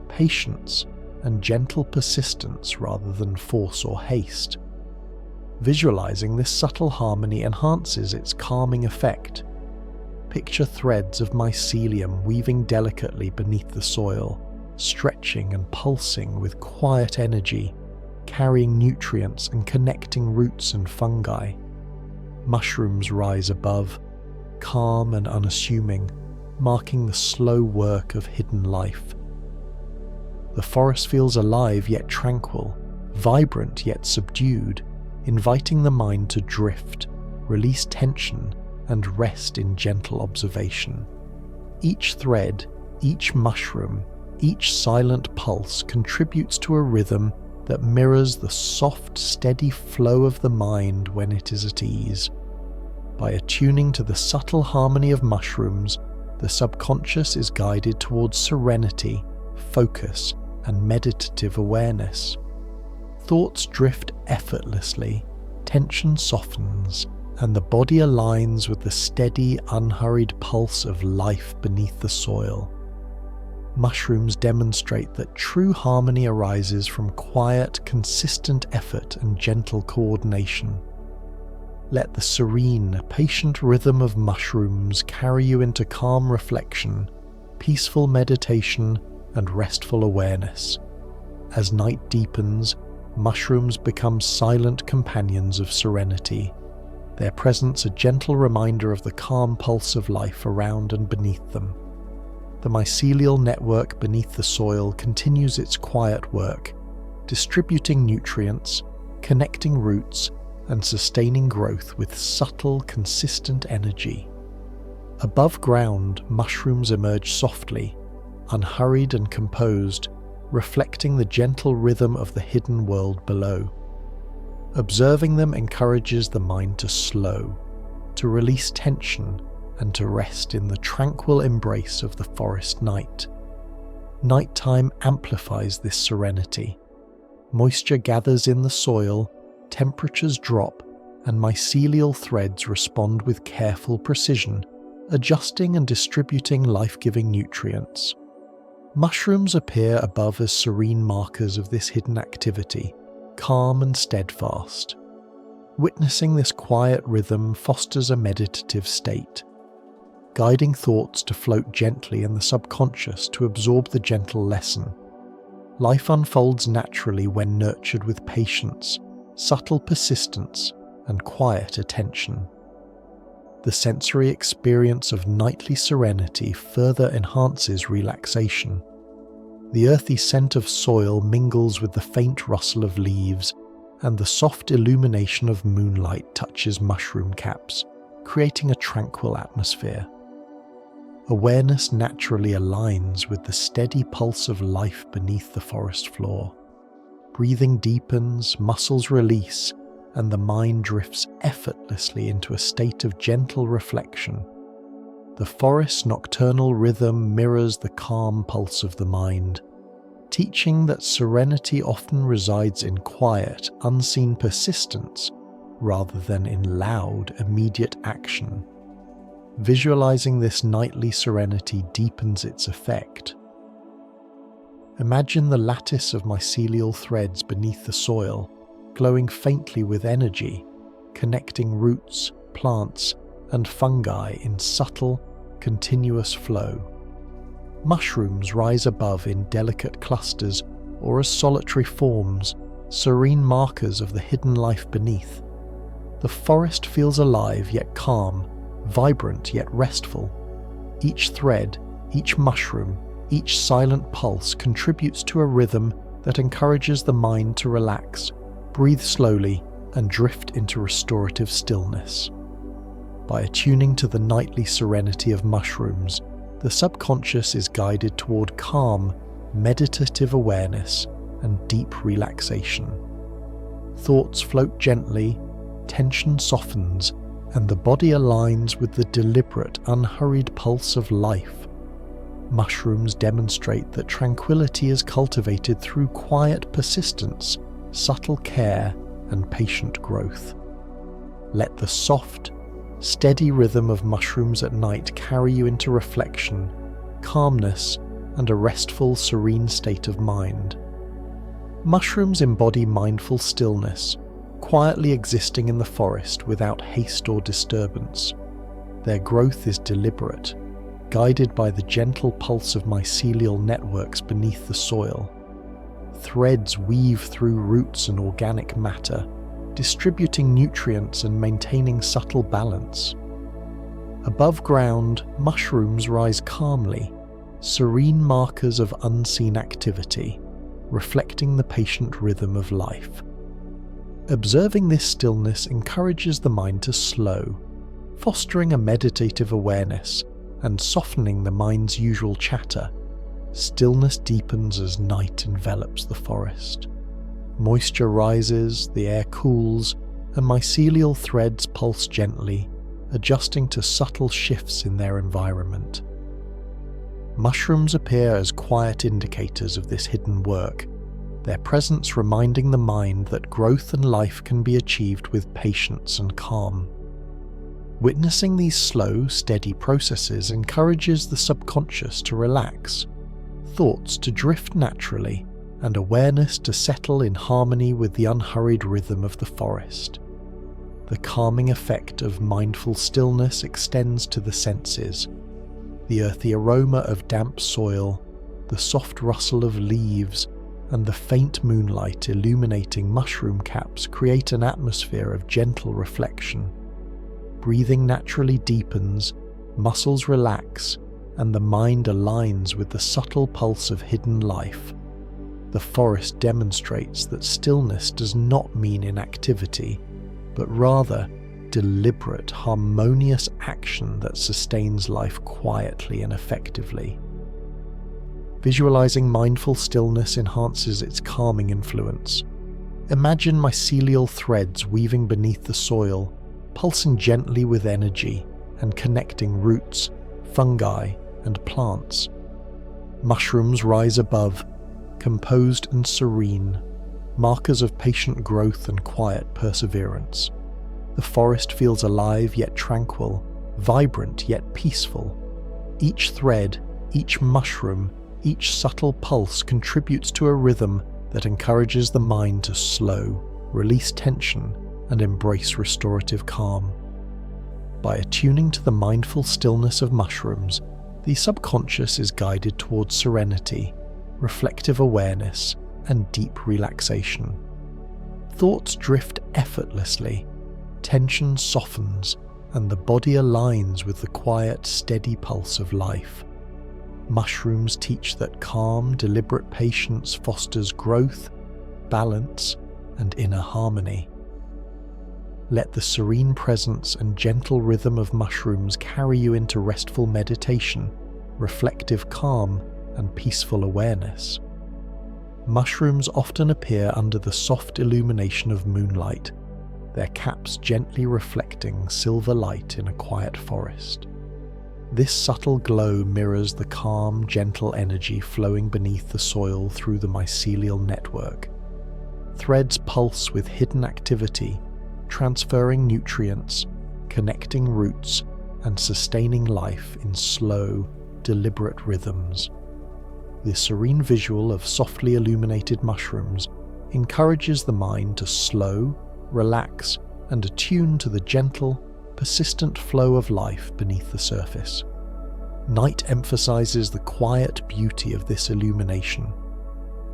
S1: patience, and gentle persistence rather than force or haste. Visualizing this subtle harmony enhances its calming effect. Picture threads of mycelium weaving delicately beneath the soil, stretching and pulsing with quiet energy, carrying nutrients and connecting roots and fungi. Mushrooms rise above, calm and unassuming, marking the slow work of hidden life. The forest feels alive yet tranquil, vibrant yet subdued, inviting the mind to drift, release tension, and rest in gentle observation. Each thread, each mushroom, each silent pulse contributes to a rhythm that mirrors the soft, steady flow of the mind when it is at ease. By attuning to the subtle harmony of mushrooms, the subconscious is guided towards serenity, focus, and meditative awareness. Thoughts drift effortlessly, tension softens, and the body aligns with the steady, unhurried pulse of life beneath the soil. Mushrooms demonstrate that true harmony arises from quiet, consistent effort and gentle coordination. Let the serene, patient rhythm of mushrooms carry you into calm reflection, peaceful meditation, and restful awareness. As night deepens, mushrooms become silent companions of serenity, their presence a gentle reminder of the calm pulse of life around and beneath them. The mycelial network beneath the soil continues its quiet work, distributing nutrients, connecting roots, and sustaining growth with subtle, consistent energy. Above ground, mushrooms emerge softly, unhurried and composed, reflecting the gentle rhythm of the hidden world below. Observing them encourages the mind to slow, to release tension, and to rest in the tranquil embrace of the forest night. Nighttime amplifies this serenity. Moisture gathers in the soil, temperatures drop, and mycelial threads respond with careful precision, adjusting and distributing life-giving nutrients. Mushrooms appear above as serene markers of this hidden activity, calm and steadfast. Witnessing this quiet rhythm fosters a meditative state, guiding thoughts to float gently in the subconscious to absorb the gentle lesson. Life unfolds naturally when nurtured with patience, subtle persistence, and quiet attention. The sensory experience of nightly serenity further enhances relaxation. The earthy scent of soil mingles with the faint rustle of leaves, and the soft illumination of moonlight touches mushroom caps, creating a tranquil atmosphere. Awareness naturally aligns with the steady pulse of life beneath the forest floor. Breathing deepens, muscles release, and the mind drifts effortlessly into a state of gentle reflection. The forest's nocturnal rhythm mirrors the calm pulse of the mind, teaching that serenity often resides in quiet, unseen persistence rather than in loud, immediate action. Visualizing this nightly serenity deepens its effect. Imagine the lattice of mycelial threads beneath the soil, glowing faintly with energy, connecting roots, plants, and fungi in subtle, continuous flow. Mushrooms rise above in delicate clusters or as solitary forms, serene markers of the hidden life beneath. The forest feels alive yet calm, vibrant yet restful. Each thread, each mushroom, each silent pulse contributes to a rhythm that encourages the mind to relax, breathe slowly, and drift into restorative stillness. By attuning to the nightly serenity of mushrooms, the subconscious is guided toward calm, meditative awareness and deep relaxation. Thoughts float gently, tension softens, and the body aligns with the deliberate, unhurried pulse of life. Mushrooms demonstrate that tranquility is cultivated through quiet persistence, subtle care, and patient growth. Let the soft, steady rhythm of mushrooms at night carry you into reflection, calmness, and a restful, serene state of mind. Mushrooms embody mindful stillness, quietly existing in the forest without haste or disturbance. Their growth is deliberate, guided by the gentle pulse of mycelial networks beneath the soil. Threads weave through roots and organic matter, distributing nutrients and maintaining subtle balance. Above ground, mushrooms rise calmly, serene markers of unseen activity, reflecting the patient rhythm of life. Observing this stillness encourages the mind to slow, fostering a meditative awareness and softening the mind's usual chatter. Stillness deepens as night envelops the forest. Moisture rises, the air cools, and mycelial threads pulse gently, adjusting to subtle shifts in their environment. Mushrooms appear as quiet indicators of this hidden work, their presence reminding the mind that growth and life can be achieved with patience and calm. Witnessing these slow, steady processes encourages the subconscious to relax, thoughts to drift naturally, and awareness to settle in harmony with the unhurried rhythm of the forest. The calming effect of mindful stillness extends to the senses. The earthy aroma of damp soil, the soft rustle of leaves, and the faint moonlight illuminating mushroom caps create an atmosphere of gentle reflection. Breathing naturally deepens, muscles relax, and the mind aligns with the subtle pulse of hidden life. The forest demonstrates that stillness does not mean inactivity, but rather deliberate, harmonious action that sustains life quietly and effectively. Visualizing mindful stillness enhances its calming influence. Imagine mycelial threads weaving beneath the soil, pulsing gently with energy and connecting roots, fungi, and plants. Mushrooms rise above, composed and serene, markers of patient growth and quiet perseverance. The forest feels alive yet tranquil, vibrant yet peaceful. Each thread, each mushroom, each subtle pulse contributes to a rhythm that encourages the mind to slow, release tension, and embrace restorative calm. By attuning to the mindful stillness of mushrooms, the subconscious is guided towards serenity, reflective awareness, and deep relaxation. Thoughts drift effortlessly, tension softens, and the body aligns with the quiet, steady pulse of life. Mushrooms teach that calm, deliberate patience fosters growth, balance, and inner harmony. Let the serene presence and gentle rhythm of mushrooms carry you into restful meditation, reflective calm, and peaceful awareness. Mushrooms often appear under the soft illumination of moonlight, their caps gently reflecting silver light in a quiet forest. This subtle glow mirrors the calm, gentle energy flowing beneath the soil through the mycelial network. Threads pulse with hidden activity, transferring nutrients, connecting roots, and sustaining life in slow, deliberate rhythms. The serene visual of softly illuminated mushrooms encourages the mind to slow, relax, and attune to the gentle, persistent flow of life beneath the surface. Night emphasizes the quiet beauty of this illumination.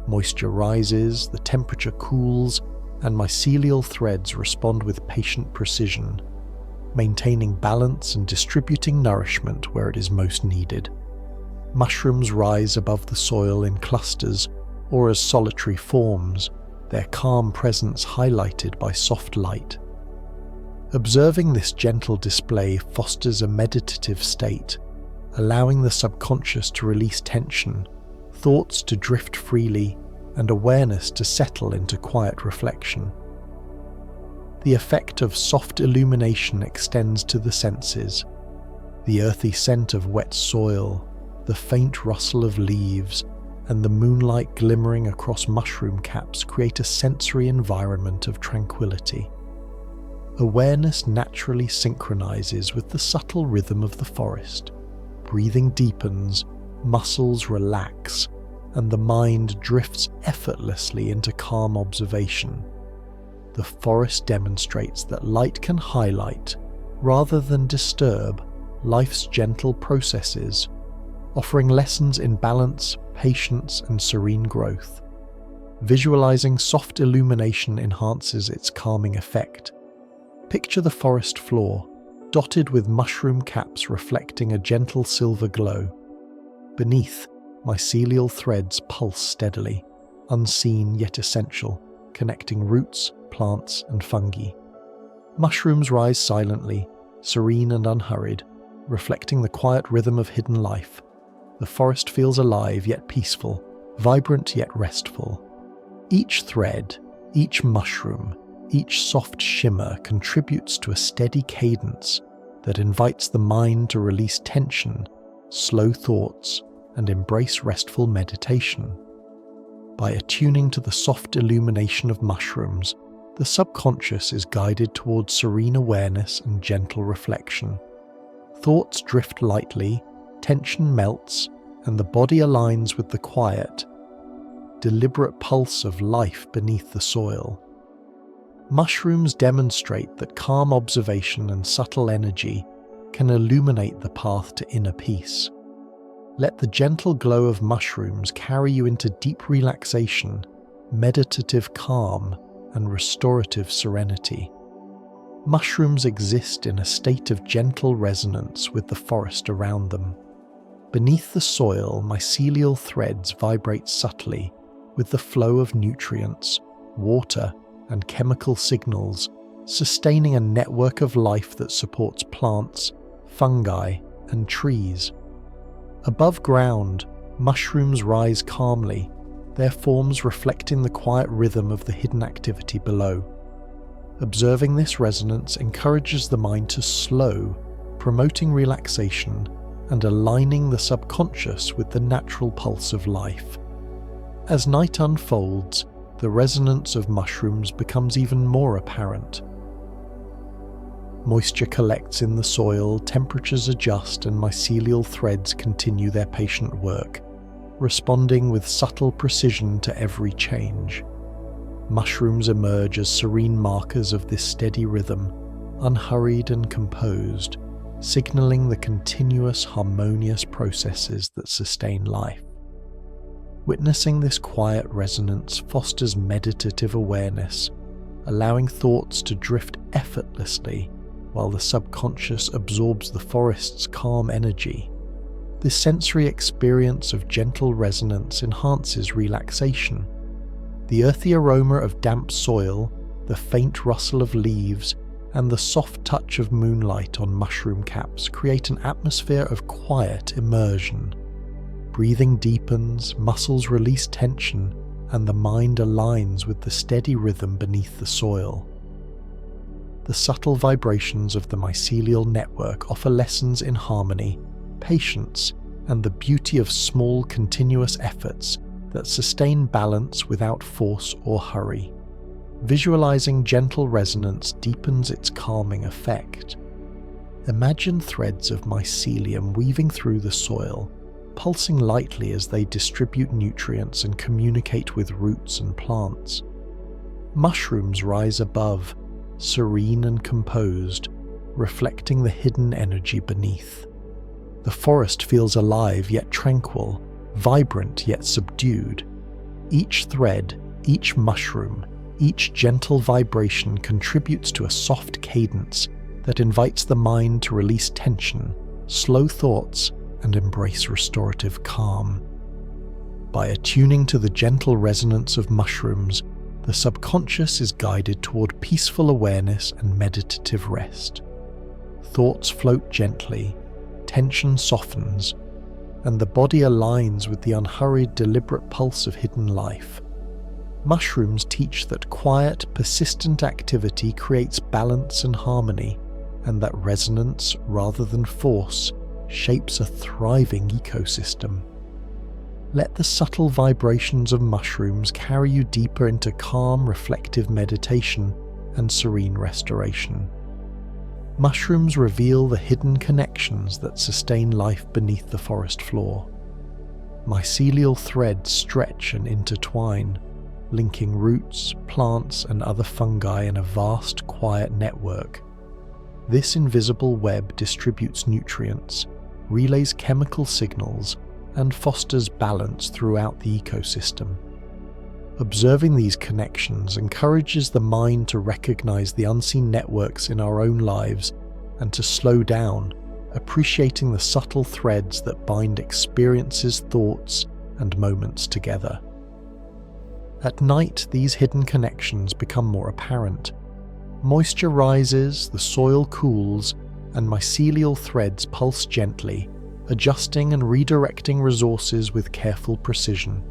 S1: Moisture rises, the temperature cools, and mycelial threads respond with patient precision, maintaining balance and distributing nourishment where it is most needed. Mushrooms rise above the soil in clusters or as solitary forms, their calm presence highlighted by soft light. Observing this gentle display fosters a meditative state, allowing the subconscious to release tension, thoughts to drift freely, and awareness to settle into quiet reflection. The effect of soft illumination extends to the senses. The earthy scent of wet soil, the faint rustle of leaves, and the moonlight glimmering across mushroom caps create a sensory environment of tranquility. Awareness naturally synchronizes with the subtle rhythm of the forest. Breathing deepens, muscles relax, and the mind drifts effortlessly into calm observation. The forest demonstrates that light can highlight, rather than disturb, life's gentle processes, offering lessons in balance, patience, and serene growth. Visualizing soft illumination enhances its calming effect. Picture the forest floor, dotted with mushroom caps reflecting a gentle silver glow. Beneath, mycelial threads pulse steadily, unseen yet essential, connecting roots, plants, and fungi. Mushrooms rise silently, serene and unhurried, reflecting the quiet rhythm of hidden life. The forest feels alive yet peaceful, vibrant yet restful. Each thread, each mushroom, each soft shimmer contributes to a steady cadence that invites the mind to release tension, slow thoughts, and embrace restful meditation. By attuning to the soft illumination of mushrooms, the subconscious is guided towards serene awareness and gentle reflection. Thoughts drift lightly, tension melts, and the body aligns with the quiet, deliberate pulse of life beneath the soil. Mushrooms demonstrate that calm observation and subtle energy can illuminate the path to inner peace. Let the gentle glow of mushrooms carry you into deep relaxation, meditative calm, and restorative serenity. Mushrooms exist in a state of gentle resonance with the forest around them. Beneath the soil, mycelial threads vibrate subtly with the flow of nutrients, water, and chemical signals, sustaining a network of life that supports plants, fungi, and trees. Above ground, mushrooms rise calmly, their forms reflecting the quiet rhythm of the hidden activity below. Observing this resonance encourages the mind to slow, promoting relaxation and aligning the subconscious with the natural pulse of life. As night unfolds, the resonance of mushrooms becomes even more apparent. Moisture collects in the soil, temperatures adjust, and mycelial threads continue their patient work, responding with subtle precision to every change. Mushrooms emerge as serene markers of this steady rhythm, unhurried and composed, signaling the continuous harmonious processes that sustain life. Witnessing this quiet resonance fosters meditative awareness, allowing thoughts to drift effortlessly while the subconscious absorbs the forest's calm energy. This sensory experience of gentle resonance enhances relaxation. The earthy aroma of damp soil, the faint rustle of leaves, and the soft touch of moonlight on mushroom caps create an atmosphere of quiet immersion. Breathing deepens, muscles release tension, and the mind aligns with the steady rhythm beneath the soil. The subtle vibrations of the mycelial network offer lessons in harmony, patience, and the beauty of small continuous efforts that sustain balance without force or hurry. Visualizing gentle resonance deepens its calming effect. Imagine threads of mycelium weaving through the soil, pulsing lightly as they distribute nutrients and communicate with roots and plants. Mushrooms rise above, serene and composed, reflecting the hidden energy beneath. The forest feels alive yet tranquil, vibrant yet subdued. Each thread, each mushroom, each gentle vibration contributes to a soft cadence that invites the mind to release tension, slow thoughts, and embrace restorative calm. By attuning to the gentle resonance of mushrooms, the subconscious is guided toward peaceful awareness and meditative rest. Thoughts float gently, tension softens, and the body aligns with the unhurried, deliberate pulse of hidden life. Mushrooms teach that quiet, persistent activity creates balance and harmony, and that resonance, rather than force, shapes a thriving ecosystem. Let the subtle vibrations of mushrooms carry you deeper into calm, reflective meditation and serene restoration. Mushrooms reveal the hidden connections that sustain life beneath the forest floor. Mycelial threads stretch and intertwine, linking roots, plants, and other fungi in a vast, quiet network. This invisible web distributes nutrients, relays chemical signals, and fosters balance throughout the ecosystem. Observing these connections encourages the mind to recognize the unseen networks in our own lives and to slow down, appreciating the subtle threads that bind experiences, thoughts, and moments together. At night, these hidden connections become more apparent. Moisture rises, the soil cools, and mycelial threads pulse gently, adjusting and redirecting resources with careful precision.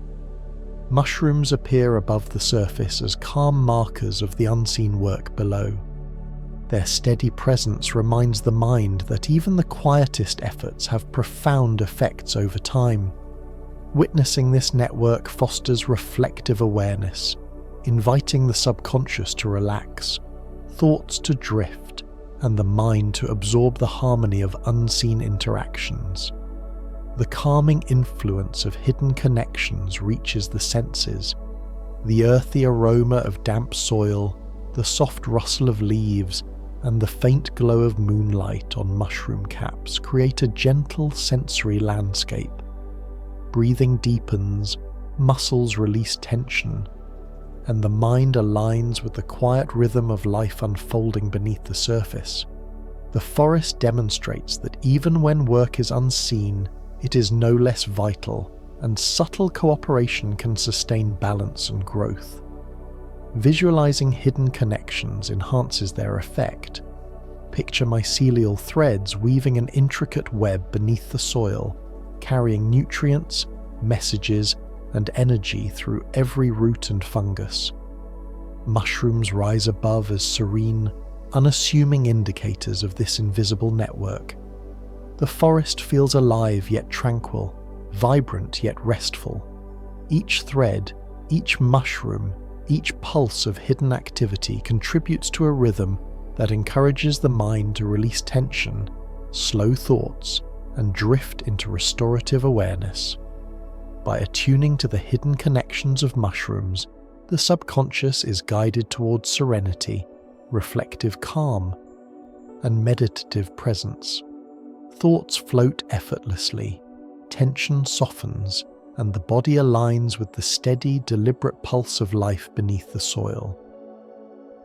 S1: Mushrooms appear above the surface as calm markers of the unseen work below. Their steady presence reminds the mind that even the quietest efforts have profound effects over time. Witnessing this network fosters reflective awareness, inviting the subconscious to relax, thoughts to drift, and the mind to absorb the harmony of unseen interactions. The calming influence of hidden connections reaches the senses. The earthy aroma of damp soil, the soft rustle of leaves, and the faint glow of moonlight on mushroom caps create a gentle sensory landscape. Breathing deepens, muscles release tension, and the mind aligns with the quiet rhythm of life unfolding beneath the surface. The forest demonstrates that even when work is unseen, it is no less vital, and subtle cooperation can sustain balance and growth. Visualizing hidden connections enhances their effect. Picture mycelial threads weaving an intricate web beneath the soil, carrying nutrients, messages, and energy through every root and fungus. Mushrooms rise above as serene, unassuming indicators of this invisible network. The forest feels alive yet tranquil, vibrant yet restful. Each thread, each mushroom, each pulse of hidden activity contributes to a rhythm that encourages the mind to release tension, slow thoughts, and drift into restorative awareness. By attuning to the hidden connections of mushrooms, the subconscious is guided towards serenity, reflective calm, and meditative presence. Thoughts float effortlessly, tension softens, and the body aligns with the steady, deliberate pulse of life beneath the soil.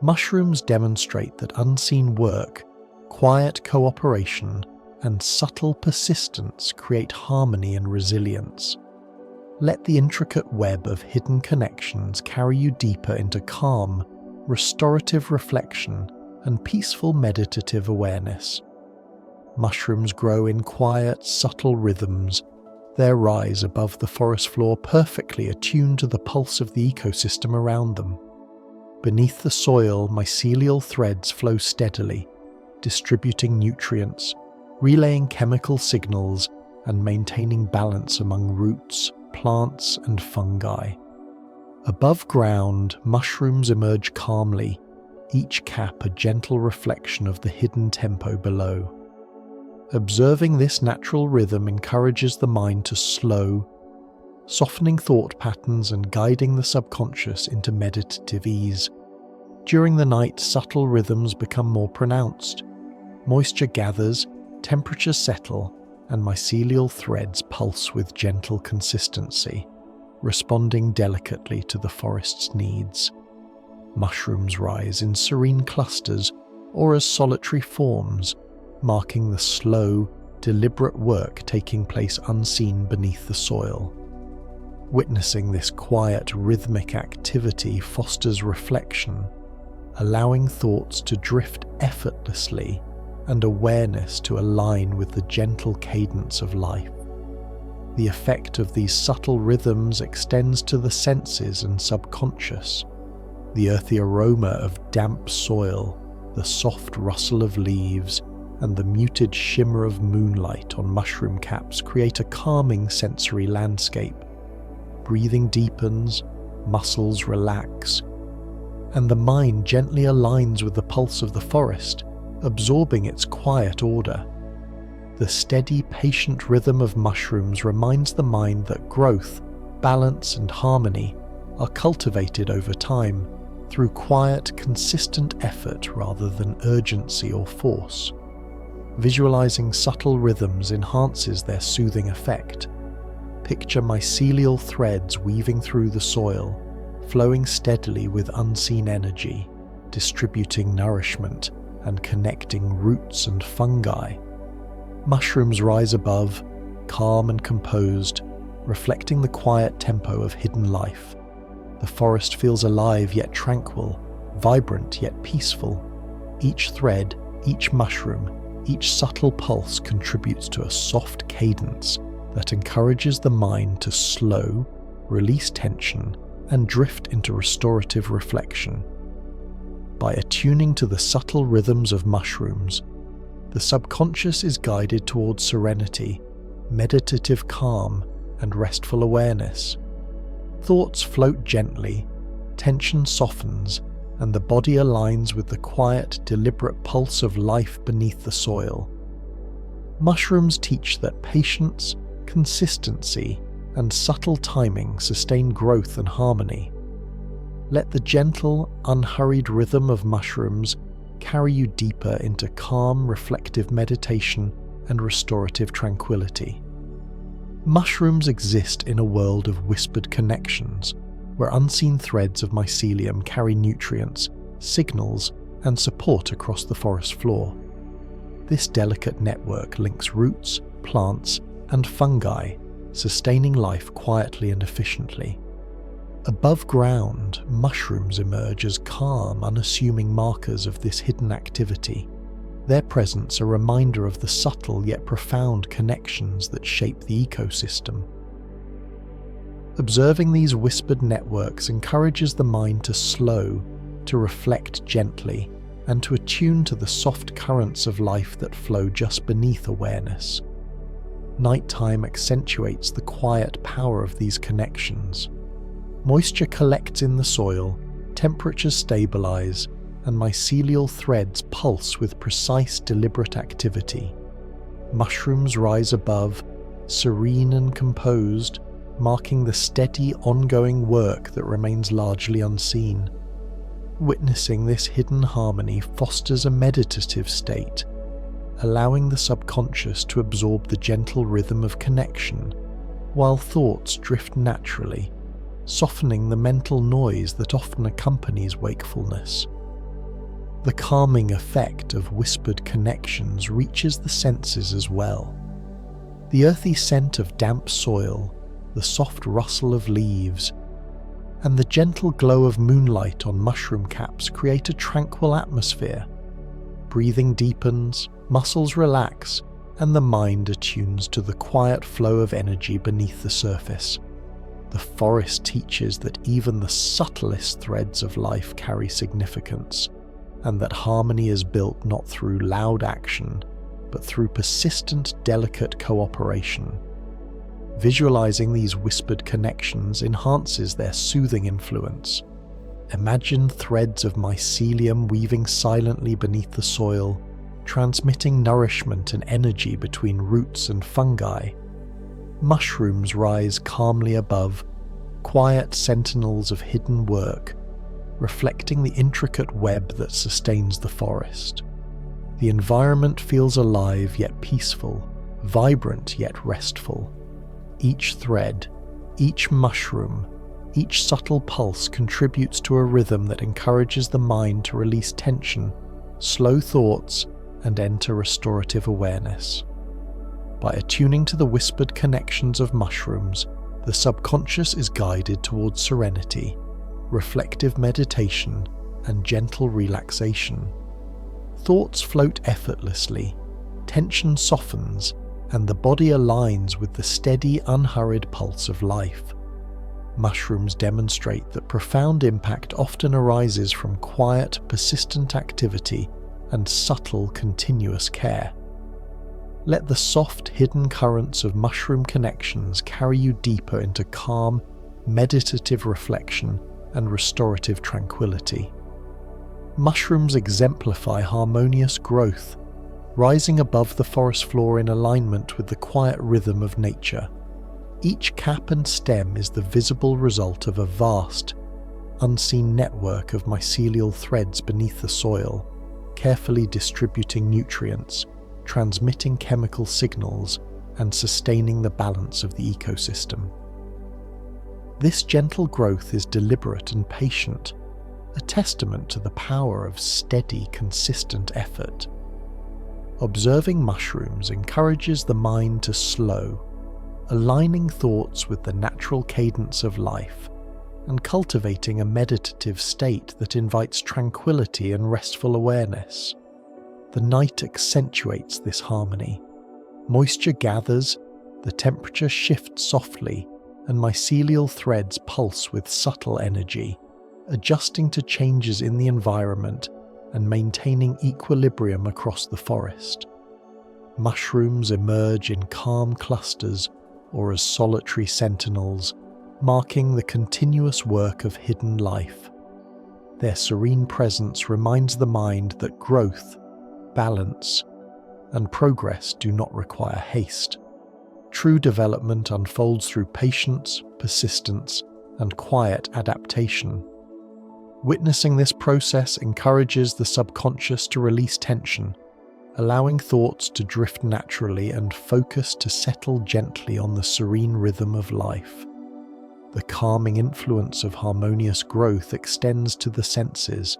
S1: Mushrooms demonstrate that unseen work, quiet cooperation, and subtle persistence create harmony and resilience. Let the intricate web of hidden connections carry you deeper into calm, restorative reflection and peaceful meditative awareness. Mushrooms grow in quiet, subtle rhythms. Their rise above the forest floor perfectly attuned to the pulse of the ecosystem around them. Beneath the soil, mycelial threads flow steadily, distributing nutrients, relaying chemical signals, and maintaining balance among roots, plants, and fungi. Above ground, mushrooms emerge calmly, each cap a gentle reflection of the hidden tempo below. Observing this natural rhythm encourages the mind to slow, softening thought patterns and guiding the subconscious into meditative ease. During the night, subtle rhythms become more pronounced. Moisture gathers, temperatures settle, and mycelial threads pulse with gentle consistency, responding delicately to the forest's needs. Mushrooms rise in serene clusters or as solitary forms, marking the slow, deliberate work taking place unseen beneath the soil. Witnessing this quiet, rhythmic activity fosters reflection, allowing thoughts to drift effortlessly and awareness to align with the gentle cadence of life. The effect of these subtle rhythms extends to the senses and subconscious. The earthy aroma of damp soil, the soft rustle of leaves, and the muted shimmer of moonlight on mushroom caps create a calming sensory landscape. Breathing deepens, muscles relax, and the mind gently aligns with the pulse of the forest, absorbing its quiet order. The steady, patient rhythm of mushrooms reminds the mind that growth, balance, and harmony are cultivated over time through quiet, consistent effort rather than urgency or force. Visualizing subtle rhythms enhances their soothing effect. Picture mycelial threads weaving through the soil, flowing steadily with unseen energy, distributing nourishment and connecting roots and fungi. Mushrooms rise above, calm and composed, reflecting the quiet tempo of hidden life. The forest feels alive yet tranquil, vibrant yet peaceful. Each thread, each mushroom, each subtle pulse contributes to a soft cadence that encourages the mind to slow, release tension, and drift into restorative reflection. By attuning to the subtle rhythms of mushrooms, the subconscious is guided towards serenity, meditative calm, and restful awareness. Thoughts float gently, tension softens, and the body aligns with the quiet, deliberate pulse of life beneath the soil. Mushrooms teach that patience, consistency, and subtle timing sustain growth and harmony. Let the gentle, unhurried rhythm of mushrooms carry you deeper into calm, reflective meditation and restorative tranquility. Mushrooms exist in a world of whispered connections, where unseen threads of mycelium carry nutrients, signals, and support across the forest floor. This delicate network links roots, plants, and fungi, sustaining life quietly and efficiently. Above ground, mushrooms emerge as calm, unassuming markers of this hidden activity. Their presence a reminder of the subtle yet profound connections that shape the ecosystem. Observing these whispered networks encourages the mind to slow, to reflect gently, and to attune to the soft currents of life that flow just beneath awareness. Nighttime accentuates the quiet power of these connections. Moisture collects in the soil, temperatures stabilize, and mycelial threads pulse with precise, deliberate activity. Mushrooms rise above, serene and composed, marking the steady, ongoing work that remains largely unseen. Witnessing this hidden harmony fosters a meditative state, allowing the subconscious to absorb the gentle rhythm of connection, while thoughts drift naturally, softening the mental noise that often accompanies wakefulness. The calming effect of whispered connections reaches the senses as well. The earthy scent of damp soil, the soft rustle of leaves, and the gentle glow of moonlight on mushroom caps create a tranquil atmosphere. Breathing deepens, muscles relax, and the mind attunes to the quiet flow of energy beneath the surface. The forest teaches that even the subtlest threads of life carry significance, and that harmony is built not through loud action, but through persistent, delicate cooperation. Visualizing these whispered connections enhances their soothing influence. Imagine threads of mycelium weaving silently beneath the soil, transmitting nourishment and energy between roots and fungi. Mushrooms rise calmly above, quiet sentinels of hidden work, reflecting the intricate web that sustains the forest. The environment feels alive yet peaceful, vibrant yet restful. Each thread, each mushroom, each subtle pulse contributes to a rhythm that encourages the mind to release tension, slow thoughts, and enter restorative awareness. By attuning to the whispered connections of mushrooms, the subconscious is guided towards serenity, reflective meditation, and gentle relaxation. Thoughts float effortlessly, tension softens, and the body aligns with the steady, unhurried pulse of life. Mushrooms demonstrate that profound impact often arises from quiet, persistent activity and subtle, continuous care. Let the soft, hidden currents of mushroom connections carry you deeper into calm, meditative reflection and restorative tranquility. Mushrooms exemplify harmonious growth, rising above the forest floor in alignment with the quiet rhythm of nature. Each cap and stem is the visible result of a vast, unseen network of mycelial threads beneath the soil, carefully distributing nutrients, transmitting chemical signals, and sustaining the balance of the ecosystem. This gentle growth is deliberate and patient, a testament to the power of steady, consistent effort. Observing mushrooms encourages the mind to slow, aligning thoughts with the natural cadence of life, and cultivating a meditative state that invites tranquility and restful awareness. The night accentuates this harmony. Moisture gathers, the temperature shifts softly, and mycelial threads pulse with subtle energy, adjusting to changes in the environment and maintaining equilibrium across the forest. Mushrooms emerge in calm clusters or as solitary sentinels, marking the continuous work of hidden life. Their serene presence reminds the mind that growth, balance, and progress do not require haste. True development unfolds through patience, persistence, and quiet adaptation. Witnessing this process encourages the subconscious to release tension, allowing thoughts to drift naturally and focus to settle gently on the serene rhythm of life. The calming influence of harmonious growth extends to the senses.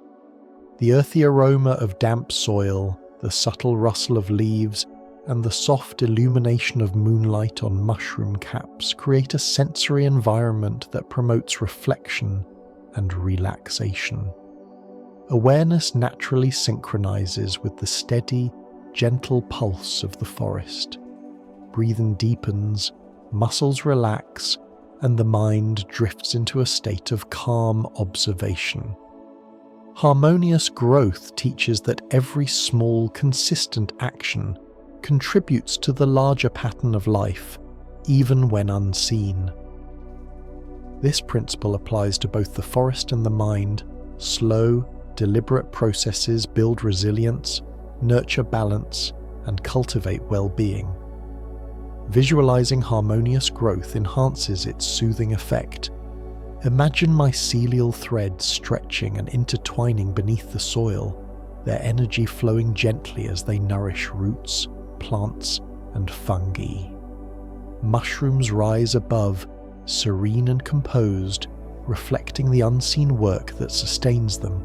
S1: The earthy aroma of damp soil, the subtle rustle of leaves, and the soft illumination of moonlight on mushroom caps create a sensory environment that promotes reflection and relaxation. Awareness naturally synchronizes with the steady, gentle pulse of the forest. Breathing deepens, muscles relax, and the mind drifts into a state of calm observation. Harmonious growth teaches that every small, consistent action contributes to the larger pattern of life, even when unseen. This principle applies to both the forest and the mind. Slow, deliberate processes build resilience, nurture balance, and cultivate well-being. Visualizing harmonious growth enhances its soothing effect. Imagine mycelial threads stretching and intertwining beneath the soil, their energy flowing gently as they nourish roots, plants, and fungi. mushrooms rise above, serene and composed, reflecting the unseen work that sustains them.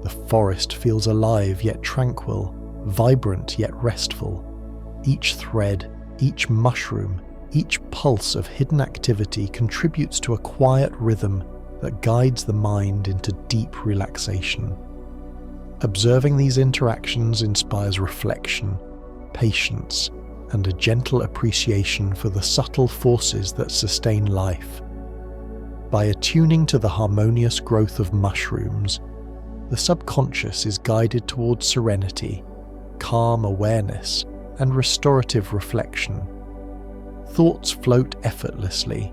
S1: The forest feels alive yet tranquil, vibrant yet restful. Each thread, each mushroom, each pulse of hidden activity contributes to a quiet rhythm that guides the mind into deep relaxation. Observing these interactions inspires reflection, patience, and a gentle appreciation for the subtle forces that sustain life. By attuning to the harmonious growth of mushrooms, the subconscious is guided towards serenity, calm awareness, and restorative reflection. Thoughts float effortlessly,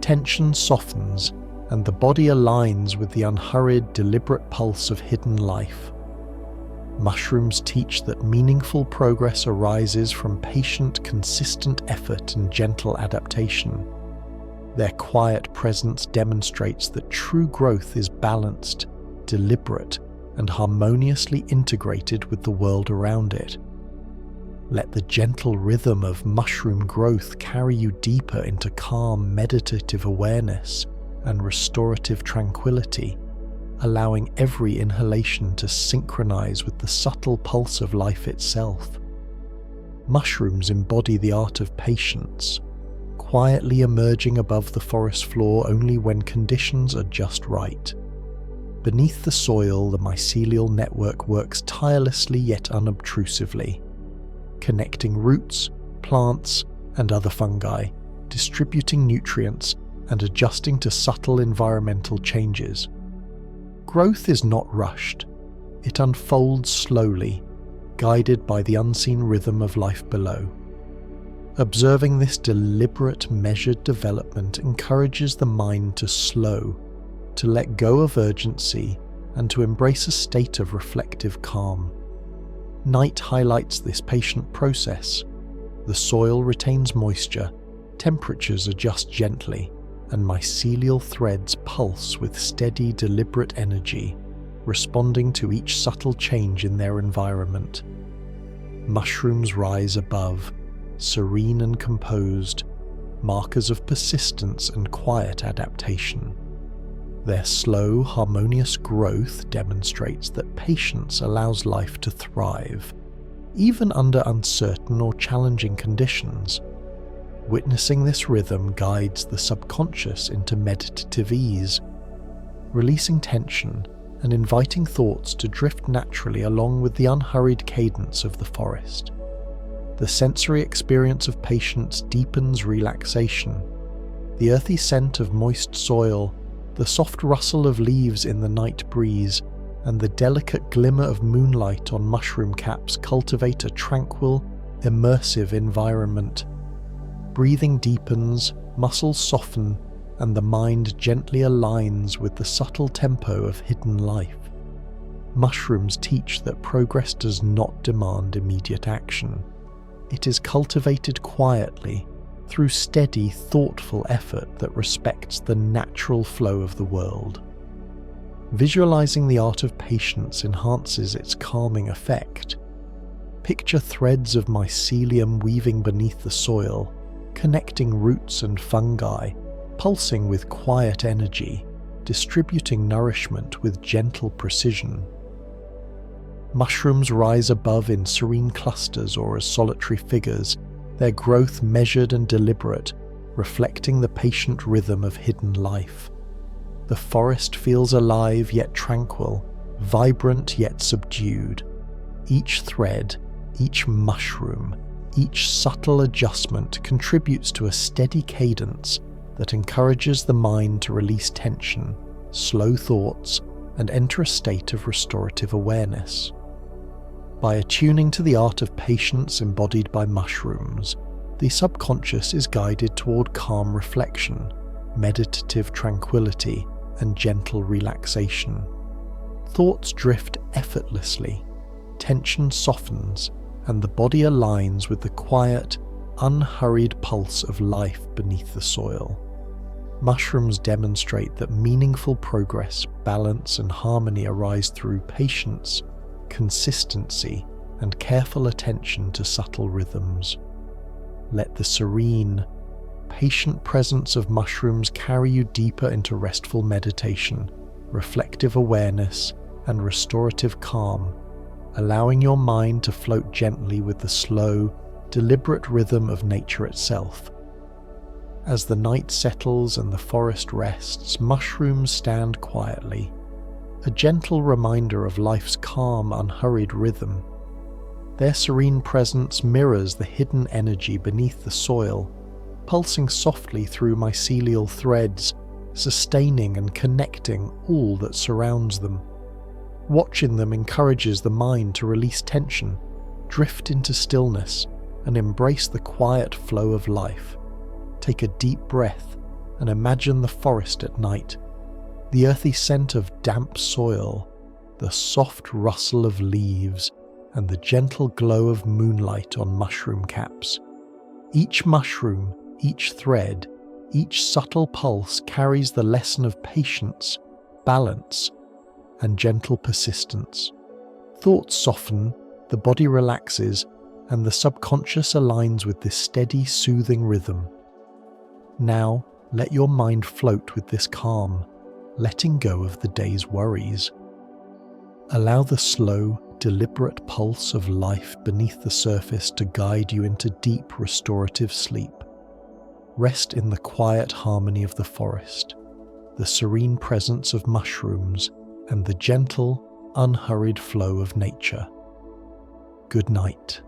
S1: tension softens, and the body aligns with the unhurried, deliberate pulse of hidden life. Mushrooms teach that meaningful progress arises from patient, consistent effort and gentle adaptation. Their quiet presence demonstrates that true growth is balanced, deliberate, and harmoniously integrated with the world around it. Let the gentle rhythm of mushroom growth carry you deeper into calm, meditative awareness and restorative tranquility, allowing every inhalation to synchronize with the subtle pulse of life itself. Mushrooms embody the art of patience, quietly emerging above the forest floor only when conditions are just right. Beneath the soil, the mycelial network works tirelessly yet unobtrusively, connecting roots, plants, and other fungi, distributing nutrients and adjusting to subtle environmental changes. Growth is not rushed. It unfolds slowly, guided by the unseen rhythm of life below. Observing this deliberate, measured development encourages the mind to slow, to let go of urgency, and to embrace a state of reflective calm. Night highlights this patient process. The soil retains moisture, temperatures adjust gently, and mycelial threads pulse with steady, deliberate energy, responding to each subtle change in their environment. Mushrooms rise above, serene and composed, markers of persistence and quiet adaptation. Their slow, harmonious growth demonstrates that patience allows life to thrive, even under uncertain or challenging conditions. Witnessing this rhythm guides the subconscious into meditative ease, releasing tension and inviting thoughts to drift naturally along with the unhurried cadence of the forest. The sensory experience of patience deepens relaxation. The earthy scent of moist soil, the soft rustle of leaves in the night breeze, and the delicate glimmer of moonlight on mushroom caps cultivate a tranquil, immersive environment. Breathing deepens, muscles soften, and the mind gently aligns with the subtle tempo of hidden life. Mushrooms teach that progress does not demand immediate action. It is cultivated quietly, through steady, thoughtful effort that respects the natural flow of the world. Visualizing the art of patience enhances its calming effect. Picture threads of mycelium weaving beneath the soil, connecting roots and fungi, pulsing with quiet energy, distributing nourishment with gentle precision. Mushrooms rise above in serene clusters or as solitary figures, their growth measured and deliberate, reflecting the patient rhythm of hidden life. The forest feels alive yet tranquil, vibrant yet subdued. Each thread, each mushroom, each subtle adjustment contributes to a steady cadence that encourages the mind to release tension, slow thoughts, and enter a state of restorative awareness. By attuning to the art of patience embodied by mushrooms, the subconscious is guided toward calm reflection, meditative tranquility, and gentle relaxation. Thoughts drift effortlessly, tension softens, and the body aligns with the quiet, unhurried pulse of life beneath the soil. Mushrooms demonstrate that meaningful progress, balance, and harmony arise through patience, consistency, and careful attention to subtle rhythms. Let the serene, patient presence of mushrooms carry you deeper into restful meditation, reflective awareness, and restorative calm, allowing your mind to float gently with the slow, deliberate rhythm of nature itself. As the night settles and the forest rests, mushrooms stand quietly, a gentle reminder of life's calm, unhurried rhythm. Their serene presence mirrors the hidden energy beneath the soil, pulsing softly through mycelial threads, sustaining and connecting all that surrounds them. Watching them encourages the mind to release tension, drift into stillness, and embrace the quiet flow of life. Take a deep breath and imagine the forest at night, the earthy scent of damp soil, the soft rustle of leaves, and the gentle glow of moonlight on mushroom caps. Each mushroom, each thread, each subtle pulse carries the lesson of patience, balance, and gentle persistence. Thoughts soften, the body relaxes, and the subconscious aligns with this steady, soothing rhythm. Now, let your mind float with this calm, letting go of the day's worries. Allow the slow, deliberate pulse of life beneath the surface to guide you into deep, restorative sleep. Rest in the quiet harmony of the forest, the serene presence of mushrooms, and the gentle, unhurried flow of nature. Good night.